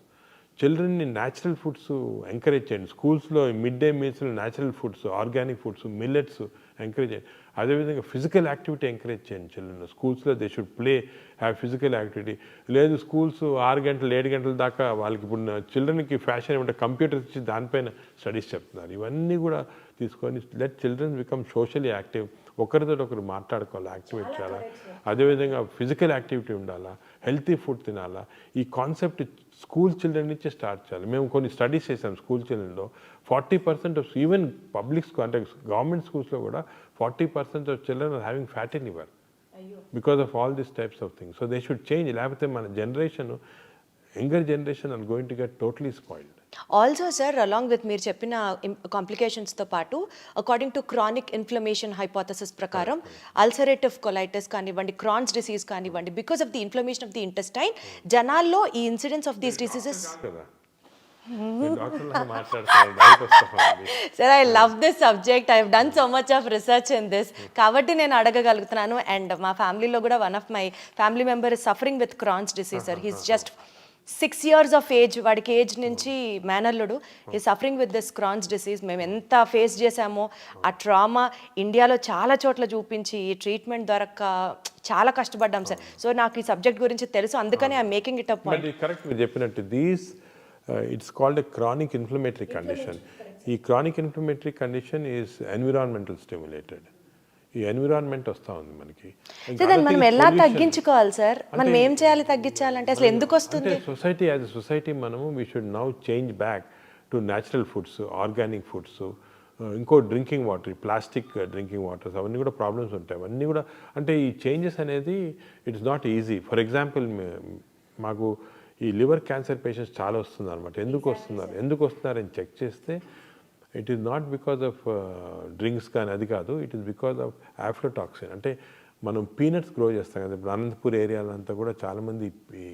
[SPEAKER 3] చిల్డ్రన్ని న్యాచురల్ ఫుడ్స్ ఎంకరేజ్ చేయండి. స్కూల్స్లో మిడ్ డే మీల్స్లో natural foods, organic foods, millets encourage చేయండి. అదేవిధంగా ఫిజికల్ యాక్టివిటీ ఎంకరేజ్ చేయండి చిల్డ్రన్. స్కూల్స్లో they should play, have physical activity. లేదు స్కూల్స్ 6 గంటలు 7 గంటల దాకా వాళ్ళకి ఇప్పుడు చిల్డ్రన్కి ఫ్యాషన్ ఏమంటే కంప్యూటర్స్ ఇచ్చి దానిపైన స్టడీస్ చెప్తున్నారు. ఇవన్నీ కూడా తీసుకొని let children become socially active. ఒకరితో ఒకరు మాట్లాడుకోవాలి, యాక్టివేట్ చేయాలా, అదేవిధంగా ఫిజికల్ యాక్టివిటీ ఉండాలా, హెల్తీ ఫుడ్ తినాలా. ఈ కాన్సెప్ట్ స్కూల్ చిల్డ్రన్ నుంచే స్టార్ట్ చేయాలి. మేము కొన్ని స్టడీస్ చేసాం స్కూల్ చిల్డ్రన్లో. 40% ఆఫ్ ఈవెన్ పబ్లిక్ స్కూల్ అంటే గవర్నమెంట్ స్కూల్స్లో కూడా 40% of children are having fatty liver because of all these types of things. So they should change. లేకపోతే మన generation, younger generation are going to get totally spoiled.
[SPEAKER 2] Also sir, along with మీరు చెప్పిన కాంప్లికేషన్స్తో పాటు according to chronic inflammation hypothesis ప్రకారం అల్సరేటివ్ కొలైటిస్ కానివ్వండి, క్రాన్స్ డిసీజ్ కానివ్వండి, because of the inflammation of the intestine, జనాల్లో ఈ ఇన్సిడెన్స్ ఆఫ్ దీస్ డిసీజెస్
[SPEAKER 3] డాక్టర్లాగా మాట్లాడుతున్నాను, డౌట్ వస్తుంది.
[SPEAKER 2] Sir I love this subject, I done so much of research in this, కాబట్టి నేను అడగగలుగుతున్నాను. అండ్ మా ఫ్యామిలీలో కూడా one of my family member is suffering with Crohn's disease sir. He's just 6 years of age, వాడికి ఏజ్ నుంచి మేనల్లుడు, ఈ suffering with this Crohn's disease. మేము ఎంత ఫేస్ చేసామో ఆ ట్రామా, ఇండియాలో చాలా చోట్ల చూపించి ఈ ట్రీట్మెంట్ దొరక్క చాలా కష్టపడ్డాం సార్. సో నాకు ఈ సబ్జెక్ట్ గురించి తెలుసు, అందుకని I making it up point.
[SPEAKER 3] Correct, మీరు చెప్పినట్టు these it's called a chronic inflammatory condition. ఈ chronic inflammatory condition is environmental stimulated. ఈ ఎన్విరాన్మెంట్ వస్తూ ఉంది మనకి.
[SPEAKER 2] దాన్ని మనం ఎలా తగ్గించుకోవాలి సార్? మనం ఏం చేయాలి తగ్గించాలంటే? అసలు ఎందుకు వస్తుంది?
[SPEAKER 3] సొసైటీ యాజ్ ఎ సొసైటీ మనము we should now change back to natural foods, organic foods. ఇంకో drinking water, plastic drinking waters, అవన్నీ కూడా ప్రాబ్లమ్స్ ఉంటాయి. అవన్నీ కూడా అంటే ఈ చేంజెస్ అనేది it's not easy. For example మాకు ఈ లివర్ క్యాన్సర్ పేషెంట్స్ చాలా వస్తున్నారు అనమాట. ఎందుకు వస్తున్నారని చెక్ చేస్తే it is not because of drinks కానీ, అది కాదు, ఇట్ ఈస్ బికాజ్ ఆఫ్ ఆఫ్లోటాక్సిన్. అంటే మనం పీనట్స్ గ్రో చేస్తాం కదా, ఇప్పుడు అనంతపూర్ ఏరియాలంతా కూడా చాలామంది ఈ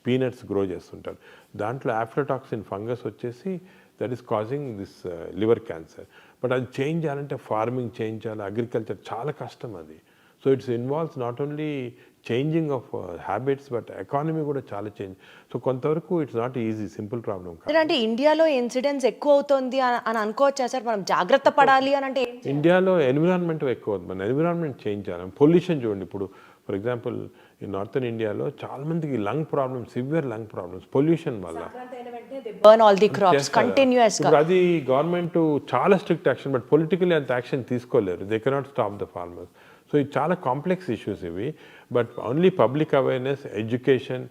[SPEAKER 3] పీనట్స్ గ్రో చేస్తుంటారు. దాంట్లో ఆఫ్లోటాక్సిన్ ఫంగస్ వచ్చేసి that is causing this liver cancer. But అది చేంజ్ చేయాలంటే ఫార్మింగ్ చేంజ్ చేయాలి, అగ్రికల్చర్ చాలా కష్టం అది. So it's involves not only changing of habits but economy కూడా చాలా చేంజ్. సో కొంతవరకు it's not easy, simple problem కాదు.
[SPEAKER 2] అంటే ఇండియాలో ఇన్సిడెంట్స్ ఎక్కువ అవుతుంది అని అనుకోవచ్చా సార్? మనం జాగ్రత్త పడాలి అని అంటే
[SPEAKER 3] ఇండియాలో ఎన్విరాన్మెంట్ ఎక్కువ అవుతుంది. మన ఎన్విరాన్మెంట్ చేంజ్ చేయాలి. పొల్యూషన్ చూడండి, ఇప్పుడు ఫర్ ఎగ్జాంపుల్ ఈ నార్థన్ ఇండియాలో చాలా మందికి lung problems, severe lung problems pollution వల్ల.
[SPEAKER 2] Burn all the crops continuous గా.
[SPEAKER 3] అది గవర్నమెంట్ చాలా స్ట్రిక్ట్ యాక్షన్, బట్ పొలిటికల్లీ అంత యాక్షన్ తీసుకోలేరు. They cannot stop the farmers. So ఇది చాలా కాంప్లెక్స్ ఇష్యూస్ ఇవి. But only public awareness, education,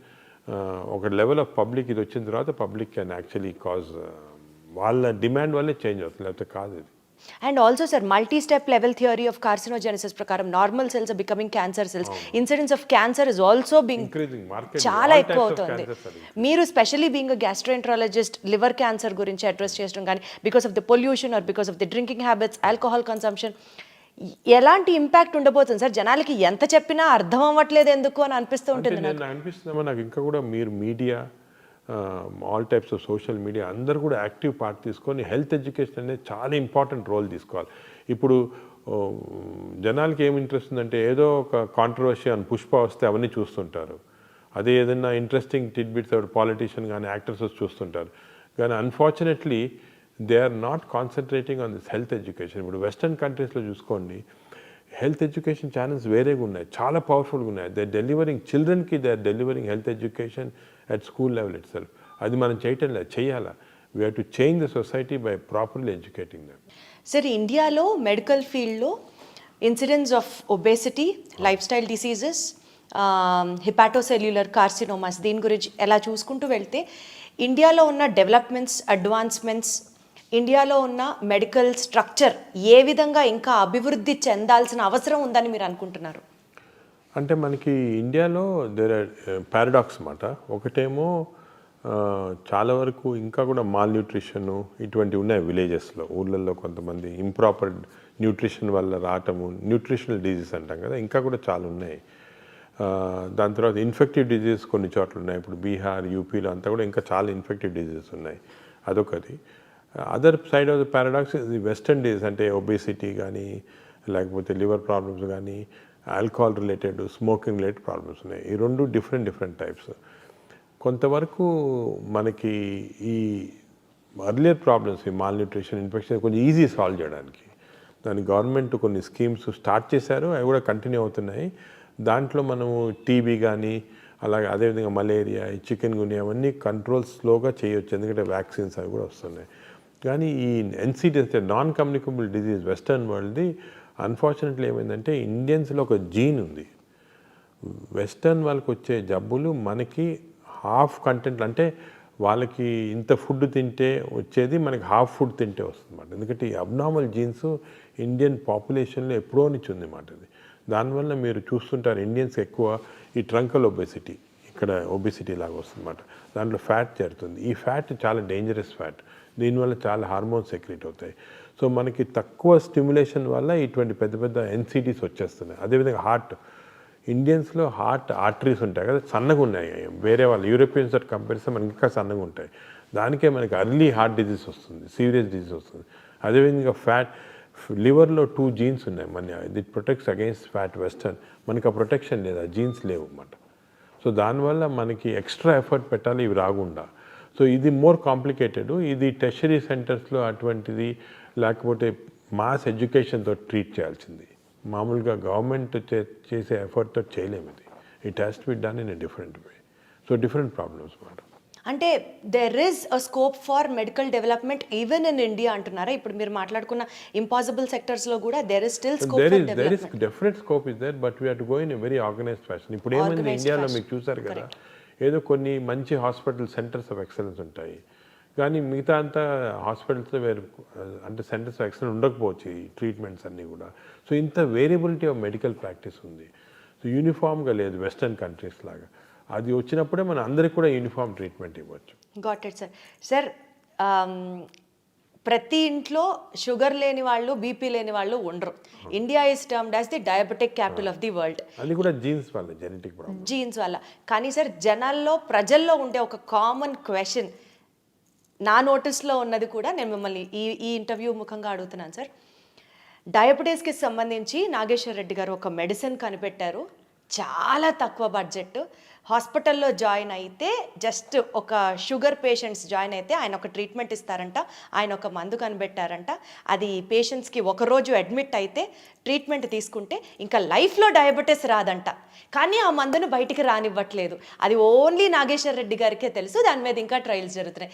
[SPEAKER 3] ఒక లెవెల్ ఆఫ్ పబ్లిక్ ఇది వచ్చిన తర్వాత పబ్లిక్ కెన్ యాక్చువల్లీ కాజ్, వాళ్ళ డిమాండ్ వల్లే చేంజ్ అవుతుంది, లేకపోతే కాదు ఇది.
[SPEAKER 2] And also sir, multi step level theory of కార్సినోజెనసిస్ ప్రకారం normal cells are becoming cancer cells. Incidence of cancer is also being చాలా ఎక్కువ అవుతుంది. మీరు specially being gastroenterologist liver cancer గురించి అడ్రస్ చేయడం కానీ, because of the pollution or because of the drinking habits, alcohol consumption, ఎలాంటి ఇంపాక్ట్ ఉండబోతుంది సార్? జనాలకి ఎంత చెప్పినా అర్థం అవ్వట్లేదు ఎందుకు అని అనిపిస్తూ ఉంటుంది.
[SPEAKER 3] అనిపిస్తుందమ్మా నాకు. ఇంకా కూడా మీరు media, all types of social media అందరూ కూడా యాక్టివ్ పార్ట్ తీసుకొని హెల్త్ ఎడ్యుకేషన్ అనేది చాలా ఇంపార్టెంట్ రోల్ తీసుకోవాలి. ఇప్పుడు జనాలకి ఏమి ఇంట్రెస్ట్ ఉందంటే ఏదో ఒక కాంట్రవర్సీ అని పుష్ప వస్తే అవన్నీ చూస్తుంటారు. అదే ఏదైనా ఇంట్రెస్టింగ్ టిడ్బిట్స్ పాలిటీషియన్ కానీ యాక్టర్స్ చూస్తుంటారు. కానీ unfortunately they are not concentrating on this health education. ఇప్పుడు వెస్టర్న్ కంట్రీస్లో చూసుకోండి, హెల్త్ ఎడ్యుకేషన్ ఛానల్స్ వేరేగా ఉన్నాయి, చాలా పవర్ఫుల్గా ఉన్నాయి. దే డెలివరింగ్ చిల్డ్రన్కి, they are delivering health education at school level itself. అది మనం చేయటం లేదు, చేయాలా. We have to change the society by properly educating them.
[SPEAKER 2] Sir, ఇండియాలో మెడికల్ ఫీల్డ్లో incidence of obesity, lifestyle diseases, hepatocellular carcinomas, దీని గురించి ఎలా చూసుకుంటూ వెళ్తే ఇండియాలో ఉన్న డెవలప్మెంట్స్, అడ్వాన్స్మెంట్స్, ఇండియాలో ఉన్న మెడికల్ స్ట్రక్చర్ ఏ విధంగా ఇంకా అభివృద్ధి చెందాల్సిన అవసరం ఉందని మీరు అనుకుంటున్నారు?
[SPEAKER 3] అంటే మనకి ఇండియాలో దేర్ ఆర్ పారాడాక్స్ అన్నమాట. ఒకటేమో చాలా వరకు ఇంకా కూడా మాల్ న్యూట్రిషన్ ఇటువంటివి ఉన్నాయి విలేజెస్లో, ఊళ్ళల్లో కొంతమంది ఇంప్రాపర్ న్యూట్రిషన్ వల్ల రావటము, న్యూట్రిషనల్ డిజీజ్ అంటాం కదా, ఇంకా కూడా చాలా ఉన్నాయి. దాని తర్వాత ఇన్ఫెక్టివ్ డిజీజెస్ కొన్ని చోట్ల ఉన్నాయి. ఇప్పుడు బీహార్, యూపీలో అంతా కూడా ఇంకా చాలా ఇన్ఫెక్టివ్ డిజీజెస్ ఉన్నాయి. అదొకటి. Other side of the paradox ఇది వెస్టర్న్ డిజీజ్, అంటే ఒబేసిటీ కానీ, లేకపోతే లివర్ ప్రాబ్లమ్స్ కానీ, alcohol related, smoking related problems ఉన్నాయి. ఈ రెండు డిఫరెంట్ టైప్స్. కొంతవరకు మనకి ఈ అర్లియర్ ప్రాబ్లమ్స్, ఈ మాల్ న్యూట్రిషన్, ఇన్ఫెక్షన్ కొంచెం ఈజీ సాల్వ్ చేయడానికి దాని గవర్నమెంట్ కొన్ని స్కీమ్స్ స్టార్ట్ చేశారు, అవి కూడా కంటిన్యూ అవుతున్నాయి. దాంట్లో మనము టీబీ కానీ, అలాగే అదేవిధంగా మలేరియా, చికెన్ గున్యా అవన్నీ కంట్రోల్ స్లోగా చేయొచ్చు, ఎందుకంటే వ్యాక్సిన్స్ అవి కూడా వస్తున్నాయి. కానీ ఈ ఎన్సిడి అంటే నాన్ కమ్యూనికబుల్ డిజీజ్ వెస్టర్న్ వరల్డ్ది అన్ఫార్చునేట్లీ ఏమైందంటే ఇండియన్స్లో ఒక జీన్ ఉంది. వెస్టర్న్ వాళ్ళకి వచ్చే జబ్బులు మనకి హాఫ్ కంటెంట్, అంటే వాళ్ళకి ఇంత ఫుడ్ తింటే వచ్చేది మనకి హాఫ్ ఫుడ్ తింటే వస్తుంది అన్నమాట. ఎందుకంటే ఈ అబ్నార్మల్ జీన్స్ ఇండియన్ పాపులేషన్లో ఎప్పుడో నుంచి ఉంది అన్నమాట. అది దానివల్ల మీరు చూస్తుంటారు ఇండియన్స్ ఎక్కువ ఈ ట్రంకల్ ఒబేసిటీ, ఇక్కడ ఒబేసిటీ లాగా వస్తుంది అన్నమాట. దాంట్లో ఫ్యాట్ చేరుతుంది. ఈ ఫ్యాట్ చాలా డేంజరస్ ఫ్యాట్, దీనివల్ల చాలా హార్మోన్స్ సెక్రెట్ అవుతాయి. సో మనకి తక్కువ స్టిమ్యులేషన్ వల్ల ఇటువంటి పెద్ద ఎన్సిటీస్ వచ్చేస్తున్నాయి. అదేవిధంగా హార్ట్, ఇండియన్స్లో హార్ట్ ఆర్టరీస్ ఉంటాయి కదా, సన్నగా ఉన్నాయి. వేరే వాళ్ళు యూరోపియన్స్ కంపేర్ చేస్తే మనకి ఇంకా సన్నగా ఉంటాయి. దానికే మనకి అర్లీ హార్ట్ డిజీజ్ వస్తుంది, సీరియస్ డిజీజ్ వస్తుంది. అదేవిధంగా లివర్లో 2 జీన్స్ ఉన్నాయి, మన it protects against fat western, మనకి ఆ ప్రొటెక్షన్ లేదు, ఆ జీన్స్ లేవు అన్నమాట. సో దానివల్ల మనకి ఎక్స్ట్రా ఎఫర్ట్ పెట్టాలి ఇవి రాకుండా. సో ఇది మోర్ కాంప్లికేటెడ్. ఇది టెర్షరీ సెంటర్స్లో అటువంటిది, లేకపోతే మాస్ ఎడ్యుకేషన్తో ట్రీట్ చేయాల్సింది. మామూలుగా గవర్నమెంట్ చేసే ఎఫర్ట్తో చేయలేము ఇది. It has to be done in a different way. So different problems మాట.
[SPEAKER 2] అంటే there is a scope for medical development even in India అంటున్నారా? ఇప్పుడు మీరు మాట్లాడుకున్న ఇంపాసిబుల్ సెక్టర్స్లో కూడా there is still scope for development.
[SPEAKER 3] There is definite scope is there, but we have to go in a very organised fashion. ఇప్పుడు ఏమైంది ఇండియాలో మీకు చూసారు కదా, ఏదో కొన్ని మంచి హాస్పిటల్ సెంటర్స్ ఆఫ్ ఎక్సలెన్స్ ఉంటాయి, కానీ మిగతా అంతా హాస్పిటల్స్లో వేరు, అంటే సెంటర్స్ ఆఫ్ ఎక్సలెన్స్ ఉండకపోవచ్చు ఈ ట్రీట్మెంట్స్ అన్నీ కూడా. సో ఇంత వేరియబిలిటీ ఆఫ్ మెడికల్ ప్రాక్టీస్ ఉంది. సో యూనిఫామ్గా లేదు వెస్టర్న్ కంట్రీస్ లాగా. అది వచ్చినప్పుడే మనం అందరికి కూడా యూనిఫామ్ ట్రీట్మెంట్ ఇవ్వచ్చు.
[SPEAKER 2] Got it sir. సార్, ప్రతి ఇంట్లో షుగర్ లేని వాళ్ళు, బీపీ లేని వాళ్ళు ఉండరు. India is termed as the diabetic capital of the world.
[SPEAKER 3] అది కూడా జీన్స్ వల్ల, జెనెటిక్ ప్రాబ్లమ్,
[SPEAKER 2] జీన్స్ వల్ల. కానీ సార్, ప్రజల్లో ఉండే ఒక కామన్ క్వశ్చన్, నా నోటీస్లో ఉన్నది కూడా నేను మిమ్మల్ని ఈ ఇంటర్వ్యూ ముఖంగా అడుగుతున్నాను సార్. డయాబెటీస్కి సంబంధించి నాగేశ్వర్ రెడ్డి గారు ఒక మెడిసిన్ కనిపెట్టారు, చాలా తక్కువ బడ్జెట్. హాస్పిటల్లో జాయిన్ అయితే, జస్ట్ ఒక షుగర్ పేషెంట్స్ జాయిన్ అయితే ఆయన ఒక ట్రీట్మెంట్ ఇస్తారంట, ఆయన ఒక మందు కనిపెట్టారంట. అది పేషెంట్స్కి ఒకరోజు అడ్మిట్ అయితే ట్రీట్మెంట్ తీసుకుంటే ఇంకా లైఫ్లో డయాబెటీస్ రాదంట. కానీ ఆ మందును బయటికి రానివ్వట్లేదు. అది ఓన్లీ నాగేశ్వర్ రెడ్డి గారికే తెలుసు. దాని మీద ఇంకా ట్రయల్స్ జరుగుతున్నాయి.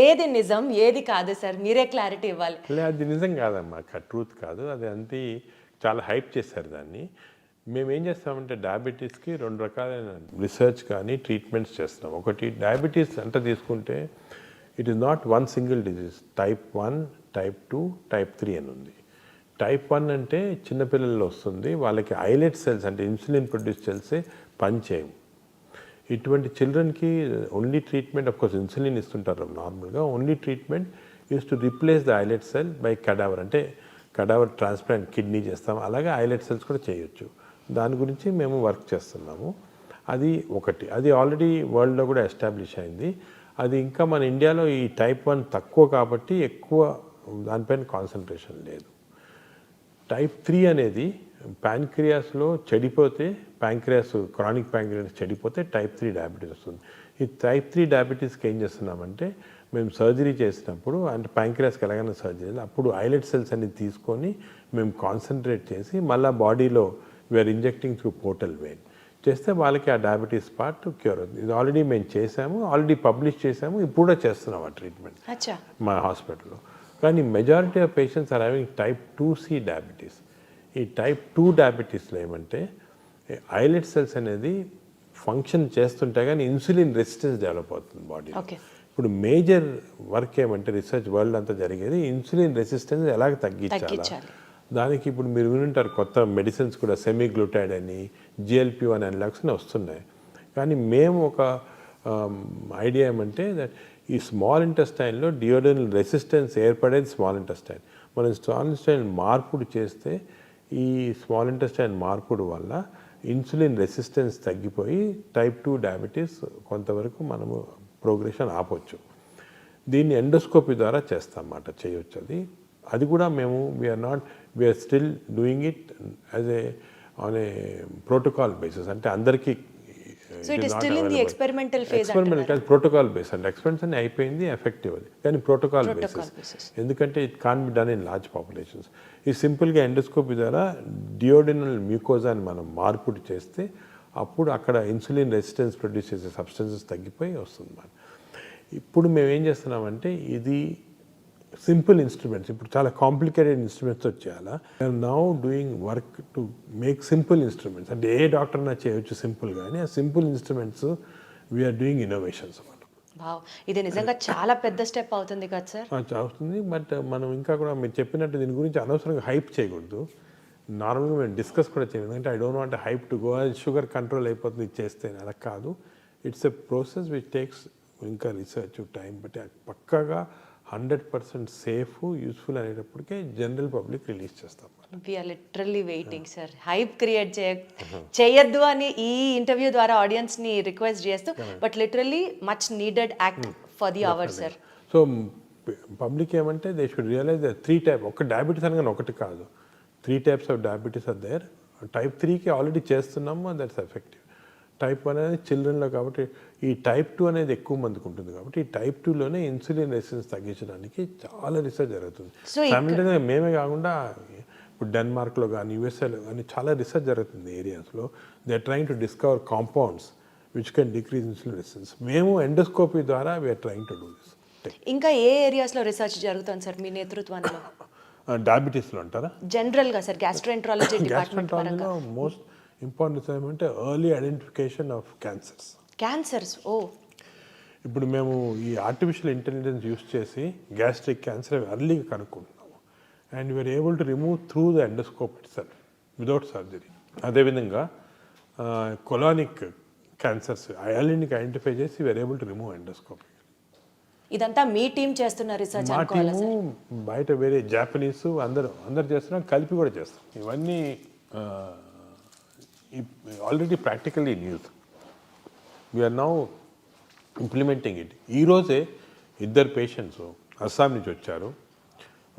[SPEAKER 2] ఏది నిజం, ఏది కాదు సార్? మీరే క్లారిటీ ఇవ్వాలి.
[SPEAKER 3] అది నిజం కాదమ్మా, ట్రూత్ కాదు అది. అంతే చాలా హైప్ చేశారు దాన్ని. మేము ఏం చేస్తామంటే డయాబెటీస్కి 2 రకాలైన రీసెర్చ్ కానీ ట్రీట్మెంట్స్ చేస్తున్నాం. ఒకటి, డయాబెటీస్ అంటే తీసుకుంటే it is not one single disease. Type 1, type 2, type 3 అని ఉంది. టైప్ 1 అంటే చిన్నపిల్లల్లో వస్తుంది, వాళ్ళకి ఐలెట్ సెల్స్ అంటే ఇన్సులిన్ ప్రొడ్యూస్ సెల్సే పనిచేయవు. ఇటువంటి చిల్డ్రన్కి only treatment, of course insulin ఇస్తుంటారు నార్మల్గా, only treatment is to replace the islet cell by cadaver, అంటే కడావర్ ట్రాన్స్ప్లాంట్ కిడ్నీ చేస్తాం, అలాగే ఐలెట్ సెల్స్ కూడా చేయొచ్చు. దాని గురించి మేము వర్క్ చేస్తున్నాము. అది ఒకటి, అది ఆల్రెడీ వరల్డ్లో కూడా ఎస్టాబ్లిష్ అయింది. అది ఇంకా మన ఇండియాలో ఈ టైప్ 1 తక్కువ కాబట్టి ఎక్కువ దానిపైన కాన్సన్ట్రేషన్ లేదు. టైప్ 3 అనేది ప్యాంక్రియాస్లో చెడిపోతే, క్రానిక్ ప్యాంక్రియాస్ చెడిపోతే టైప్ 3 డయాబెటీస్ వస్తుంది. ఈ టైప్ 3 డయాబెటీస్కి ఏం చేస్తున్నామంటే, మేము సర్జరీ చేసినప్పుడు, అంటే ప్యాంక్రియాస్కి ఎలాగైనా సర్జరీ, అప్పుడు ఐలెట్ సెల్స్ అన్ని తీసుకొని మేము కాన్సన్ట్రేట్ చేసి మళ్ళీ బాడీలో we're injecting through portal vein చేస్తే వాళ్ళకి ఆ డయాబెటీస్ పార్ట్ క్యూర్ అవుతుంది. ఇది ఆల్రెడీ మేము చేసాము, ఆల్రెడీ పబ్లిష్ చేసాము, ఇప్పుడు కూడా చేస్తున్నాం ఆ ట్రీట్మెంట్ మా హాస్పిటల్లో. కానీ majority of patients are having type 2C diabetes. ఈ టైప్ 2 డయాబెటీస్లో ఏమంటే ఐలెట్ సెల్స్ అనేది ఫంక్షన్ చేస్తుంటే కానీ ఇన్సులిన్ రెసిస్టెన్స్ డెవలప్ అవుతుంది బాడీలో. ఇప్పుడు మేజర్ వర్క్ ఏమంటే రీసెర్చ్ వరల్డ్ అంతా జరిగేది ఇన్సులిన్ రెసిస్టెన్స్ ఎలాగ తగ్గించాలి. దానికి ఇప్పుడు మీరు వినుంటారు కొత్త మెడిసిన్స్ కూడా, సెమీగ్లూటైడ్ అని, GLP-1 అనలాగ్స్ వస్తున్నాయి. కానీ మేము ఒక ఐడియా ఏమంటే దట్ ఈ స్మాల్ ఇంటెస్టైన్లో డియోడనల్ రెసిస్టెన్స్ ఏర్పడేది స్మాల్ ఇంటెస్టైన్. మనం స్మాల్ ఇంటెస్టైన్ మార్పుడు చేస్తే ఈ స్మాల్ ఇంటెస్టైన్ మార్పుడు వల్ల ఇన్సులిన్ రెసిస్టెన్స్ తగ్గిపోయి టైప్ 2 డయాబెటీస్ కొంతవరకు మనము ప్రోగ్రెషన్ ఆపొచ్చు. దీన్ని ఎండోస్కోపీ ద్వారా చేస్తామన్నమాట, చేయొచ్చు. అది కూడా మేము we're still doing it as on a protocol basis, అంటే అందరికీ
[SPEAKER 2] ఎక్స్పెరిమెంటల్
[SPEAKER 3] కాదు, ప్రోటోకాల్ బేస్. అంటే ఎక్స్పెరిమెంట్స్ అన్ని అయిపోయింది, ఎఫెక్టివ్ అది, కానీ ప్రోటోకాల్ బేసిస్. ఎందుకంటే it can be done in large populations. ఈ సింపుల్గా ఎండోస్కోపీ ద్వారా డియోడినల్ మ్యూకోజాని మనం మార్పుడు చేస్తే అప్పుడు అక్కడ ఇన్సులిన్ రెసిస్టెన్స్ ప్రొడ్యూస్ చేసే సబ్స్టెన్సెస్ తగ్గిపోయి వస్తుంది మనం. ఇప్పుడు మేము ఏం చేస్తున్నామంటే, ఇది సింపుల్ ఇన్స్ట్రుమెంట్స్, ఇప్పుడు చాలా కాంప్లికేటెడ్ ఇన్స్ట్రుమెంట్స్ వచ్చేయాలా. We are now doing work to make simple instruments. అంటే ఏ డాక్టర్నా చేయొచ్చు సింపుల్, కానీ ఆ simple instruments we are doing innovations అన్నమాట.
[SPEAKER 2] ఇది నిజంగా చాలా పెద్ద స్టెప్ అవుతుంది కదా సార్?
[SPEAKER 3] అవుతుంది, బట్ మనం ఇంకా కూడా మీరు చెప్పినట్టు దీని గురించి అనవసరంగా హైప్ చేయకూడదు. నార్మల్గా మేము డిస్కస్ కూడా చేయలేదు, ఎందుకంటే I don't want hype to go, sugar control అయిపోతుంది చేస్తే, అలా కాదు. It's a process which takes ఇంకా రీసెర్చ్ టైం, బట్ పక్కాగా 100% సేఫ్, యూస్ఫుల్ అనేటప్పటికే జనరల్ పబ్లిక్ రిలీజ్ చేస్తాం.
[SPEAKER 2] We're literally waiting sir. Hype create చేయొద్దు అని ఈ ఇంటర్వ్యూ ద్వారా ఆడియన్స్ని రిక్వెస్ట్ చేస్తూ, but literally much needed act for the hour sir.
[SPEAKER 3] So public ఏమంటే they should realise three type, ఒక డయాబెటీస్ అనగానే ఒకటి కాదు, 3 types of diabetes are there. Type 3కి ఆల్రెడీ చేస్తున్నాము, దట్స్ ఎఫెక్టివ్. టైప్ 1 అనేది చిల్డ్రన్లో, కాబట్టి ఈ టైప్ 2 అనేది ఎక్కువ మందికి ఉంటుంది, కాబట్టి ఈ టైప్ 2లోనే ఇన్సులిన్ రెసిస్టెన్స్ తగ్గించడానికి చాలా రీసెర్చ్ జరుగుతుంది. ఫ్యామిలీగా మేమే కాకుండా ఇప్పుడు డెన్మార్క్లో కానీ యూఎస్ఏలో కానీ చాలా రీసెర్చ్ జరుగుతుంది ఏరియాస్లో. They are trying to discover compounds which can decrease insulin resistance. మేము ఎండోస్కోపీ ద్వారా we're trying to do this.
[SPEAKER 2] ఇంకా ఏ ఏరియాస్లో రీసెర్చ్ జరుగుతుంది సార్ మీ నేతృత్వంలో?
[SPEAKER 3] డయాబెటీస్లో అంటారా?
[SPEAKER 2] జనరల్గా సార్ గ్యాస్ట్రోఎంట్రాలజీ డిపార్ట్మెంట్
[SPEAKER 3] గ్యాస్ట్రోఎంట్రాలజీలో మోస్ట్ ఇంపార్టెంట్ ఏమంటే ఎర్లీ ఐడెంటిఫికేషన్ ఆఫ్
[SPEAKER 2] క్యాన్సర్స్. ఓ,
[SPEAKER 3] ఇప్పుడు మేము ఈ ఆర్టిఫిషియల్ ఇంటెలిజెన్స్ యూస్ చేసి గ్యాస్ట్రిక్ క్యాన్సర్ ఎర్లీగా కనుక్కుంటున్నాము, and we're able to remove through the endoscope itself without surgery. అదేవిధంగా కొలానిక్ క్యాన్సర్స్ ఎర్లీని ఐడెంటిఫై చేసి we're able to remove endoscopy.
[SPEAKER 2] ఇదంతా మీ టీం చేస్తున్న రీసెర్చ్
[SPEAKER 3] మా
[SPEAKER 2] అనుకోవాలా
[SPEAKER 3] టీము
[SPEAKER 2] సార్?
[SPEAKER 3] బయట వేరే జాపనీస్ అందరు చేస్తున్నాం, కలిపి కూడా చేస్తాం. ఇవన్నీ already practically news. We're now implementing it. ఈరోజే 2 పేషెంట్స్ అస్సాం నుంచి వచ్చారు,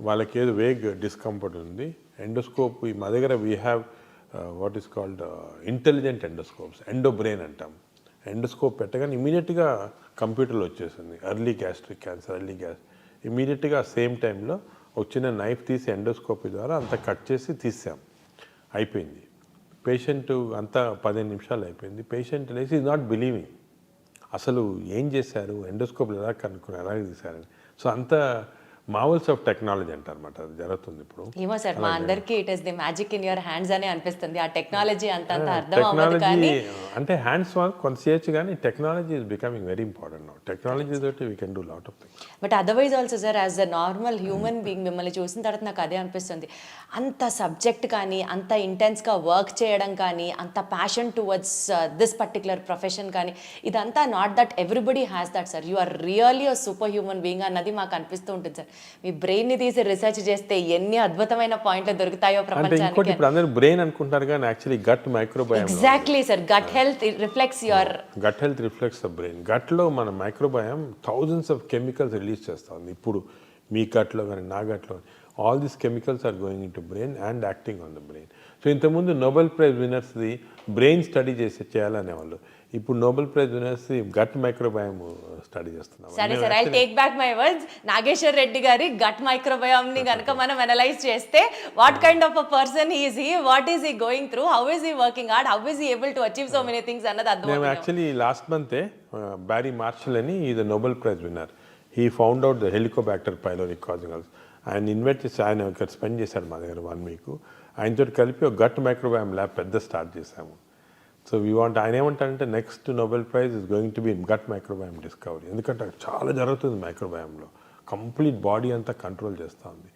[SPEAKER 3] వాళ్ళకి ఏదో వేగ్ డిస్కంఫర్ట్ ఉంది. ఎండోస్కోప్ మా దగ్గర we have what is called intelligent endoscopes, EndoBrain అంటాం. ఎండోస్కోప్ పెట్టగానే ఇమీడియట్గా కంప్యూటర్లో వచ్చేసింది ఎర్లీ గ్యాస్ట్రిక్ క్యాన్సర్, ఇమీడియట్గా సేమ్ టైంలో ఒక చిన్న నైఫ్ తీసి ఎండోస్కోపీ ద్వారా అంతా కట్ చేసి తీసాం, అయిపోయింది. పేషెంట్ అంతా 15 నిమిషాలు అయిపోయింది. పేషెంట్ అనేసి ఈజ్ నాట్ బిలీవింగ్, అసలు ఏం చేశారు, ఎండోస్కోప్లు ఎలా కనుక్కున్నారు, ఎలా తీశారని. సో అంత మావల్స్ ఆఫ్ టెక్నాలజీ అంటారన్నమాట, అది జరుగుతుంది ఇప్పుడు.
[SPEAKER 2] ఏమో సార్, మా అందరికీ it is the magic in your hands అని అనిపిస్తుంది. ఆ టెక్నాలజీ అంత అర్థం అవ్వదు కానీ,
[SPEAKER 3] అంటే హ్యాండ్స్ కొంత చేయొచ్చు కానీ technology is becoming very important now. Technology తోటి we can do lot of things.
[SPEAKER 2] But otherwise also sir, as a normal human being మిమ్మల్ని చూసిన తర్వాత నాకు అదే అనిపిస్తుంది. అంత సబ్జెక్ట్ కానీ, అంత ఇంటెన్స్గా వర్క్ చేయడం కానీ, అంత passion towards this particular profession కానీ, ఇదంతా not that everybody has that sir. You are really a super human being అన్నది మాకు అనిపిస్తూ ఉంటుంది సార్. మీ బ్రెయిన్ ని తీసి రీసెర్చ్ చేస్తే ఎన్ని అద్భుతమైన పాయింట్లు దొరుకుతాయో ప్రపంచానికి.
[SPEAKER 3] ఇప్పుడు అందరూ బ్రెయిన్ అనుకుంటారు కానీ actually gut microbiome.
[SPEAKER 2] Exactly sir, gut health reflects your
[SPEAKER 3] the brain. గట్లో మన microbiome thousands of chemicals release చేస్తూ ఉంది. ఇప్పుడు మీ గట్లో కానీ నా గట్లో all these chemicals are going into brain and acting on the brain. So ఇంతకుముందు నోబెల్ ప్రైజ్ విన్నర్స్ది బ్రెయిన్ స్టడీ చేయాలనేవాళ్ళు, ఇప్పుడు Nobel prize winners gut microbiome study చేస్తున్నాం.
[SPEAKER 2] సరే sir, I take back my words. Nageshwar Reddy గారి గట్ మైక్రోబయోమ్ ని కనుక మనం అనలైజ్ చేస్తే, what kind of a person is he, what is he going through, how is he working hard, how is he able to achieve so many things అన్నది అర్థం.
[SPEAKER 3] మేము యాక్చువల్లీ లాస్ట్ మంతే బ్యారీ మార్షల్ అని is Nobel prize winner, he found out the helicobacter pylori causing ulcers. ఆయన ఇన్వైట్ చేసి ఆయన ఇక్కడ స్పెండ్ చేశాడు మా దగ్గర 1 week. ఆయనతో కలిపి ఒక గట్ మైక్రోబయోమ్ ల్యాబ్ పెద్ద స్టార్ట్ చేశాము. సో వీ వాంట్, ఆయన ఏమంటారంటే next Nobel prize is going to be gut microbiome discovery. ఎందుకంటే చాలా జరుగుతుంది మైక్రోబయోమ్లో, కంప్లీట్ బాడీ అంతా కంట్రోల్ చేస్తూ ఉంది.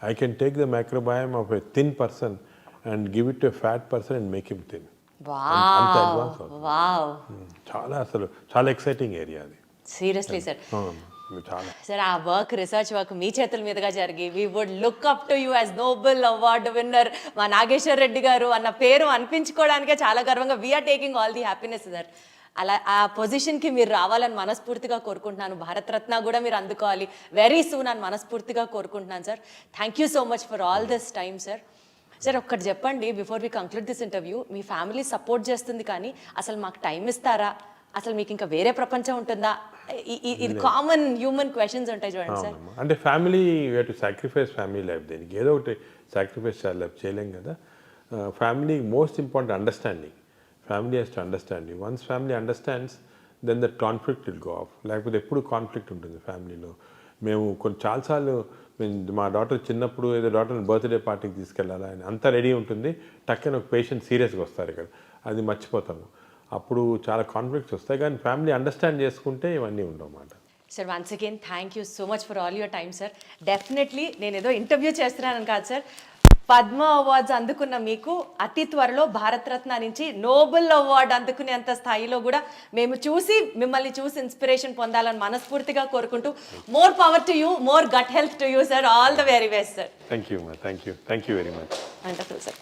[SPEAKER 3] I can take the microbiome of a thin person and give it to a fat person and make him thin. అంత అడ్వాన్స్ అవుతుంది. చాలా అసలు చాలా ఎక్సైటింగ్ ఏరియా అది.
[SPEAKER 2] Seriously sir. సార్, ఆ వర్క్, రీసెర్చ్ వర్క్ మీ చేతుల మీదుగా జరిగి we would look up to you as Nobel award winner మా నాగేశ్వర్ రెడ్డి గారు అన్న పేరు అనిపించుకోవడానికే చాలా గర్వంగా we're taking all the happiness sir. అలా ఆ పొజిషన్కి మీరు రావాలని మనస్ఫూర్తిగా కోరుకుంటున్నాను. భారతరత్న కూడా మీరు అందుకోవాలి వెరీ సూన్ అని మనస్ఫూర్తిగా కోరుకుంటున్నాను sir. Thank you so much for all this time sir. Sir, ఒక్కటి చెప్పండి before we conclude this interview. మీ ఫ్యామిలీ సపోర్ట్ చేస్తుంది కానీ అసలు మాకు టైం ఇస్తారా, అసలు మీకు ఇంకా వేరే ప్రపంచం ఉంటుందా, ఇది కామన్ హ్యూమన్ క్వశ్చన్స్ ఉంటాయి చూడండి సార్.
[SPEAKER 3] అంటే family we have to sacrifice family life. దేనికి ఏదో ఒకటి సాక్రిఫైస్ చేయాలి, చేయలేం కదా. Family most important understanding. Family has to understand you. Once family understands then that conflict will go off. లేకపోతే ఎప్పుడు కాన్ఫ్లిక్ట్ ఉంటుంది ఫ్యామిలీలో. మేము చాలాసార్లు మా డాటర్ చిన్నప్పుడు ఏదో డాటర్ని బర్త్డే పార్టీకి తీసుకెళ్ళాలని అంతా రెడీ ఉంటుంది, టక్కన ఒక పేషెంట్ సీరియస్గా వస్తారు ఇక్కడ, అది మర్చిపోతాము. అప్పుడు చాలా కాన్ఫ్లిక్ట్స్ వస్తాయి, కానీ ఫ్యామిలీ అండర్స్టాండ్ చేసుకుంటే ఇవన్నీ ఉండవన్నమాట.
[SPEAKER 2] Sir, once again thank you so much for all your time sir. Definitely నేను ఏదో ఇంటర్వ్యూ చేస్తున్నానని కాదు సార్, పద్మ అవార్డ్స్ అందుకున్న మీకు అతి త్వరలో భారతరత్న నుంచి నోబెల్ అవార్డు అందుకునేంత స్థాయిలో కూడా మేము మిమ్మల్ని చూసి ఇన్స్పిరేషన్ పొందాలని మనస్ఫూర్తిగా కోరుకుంటూ, more power to you, more gut health to you sir. All the very best sir.
[SPEAKER 3] Thank you very much.
[SPEAKER 2] Wonderful sir.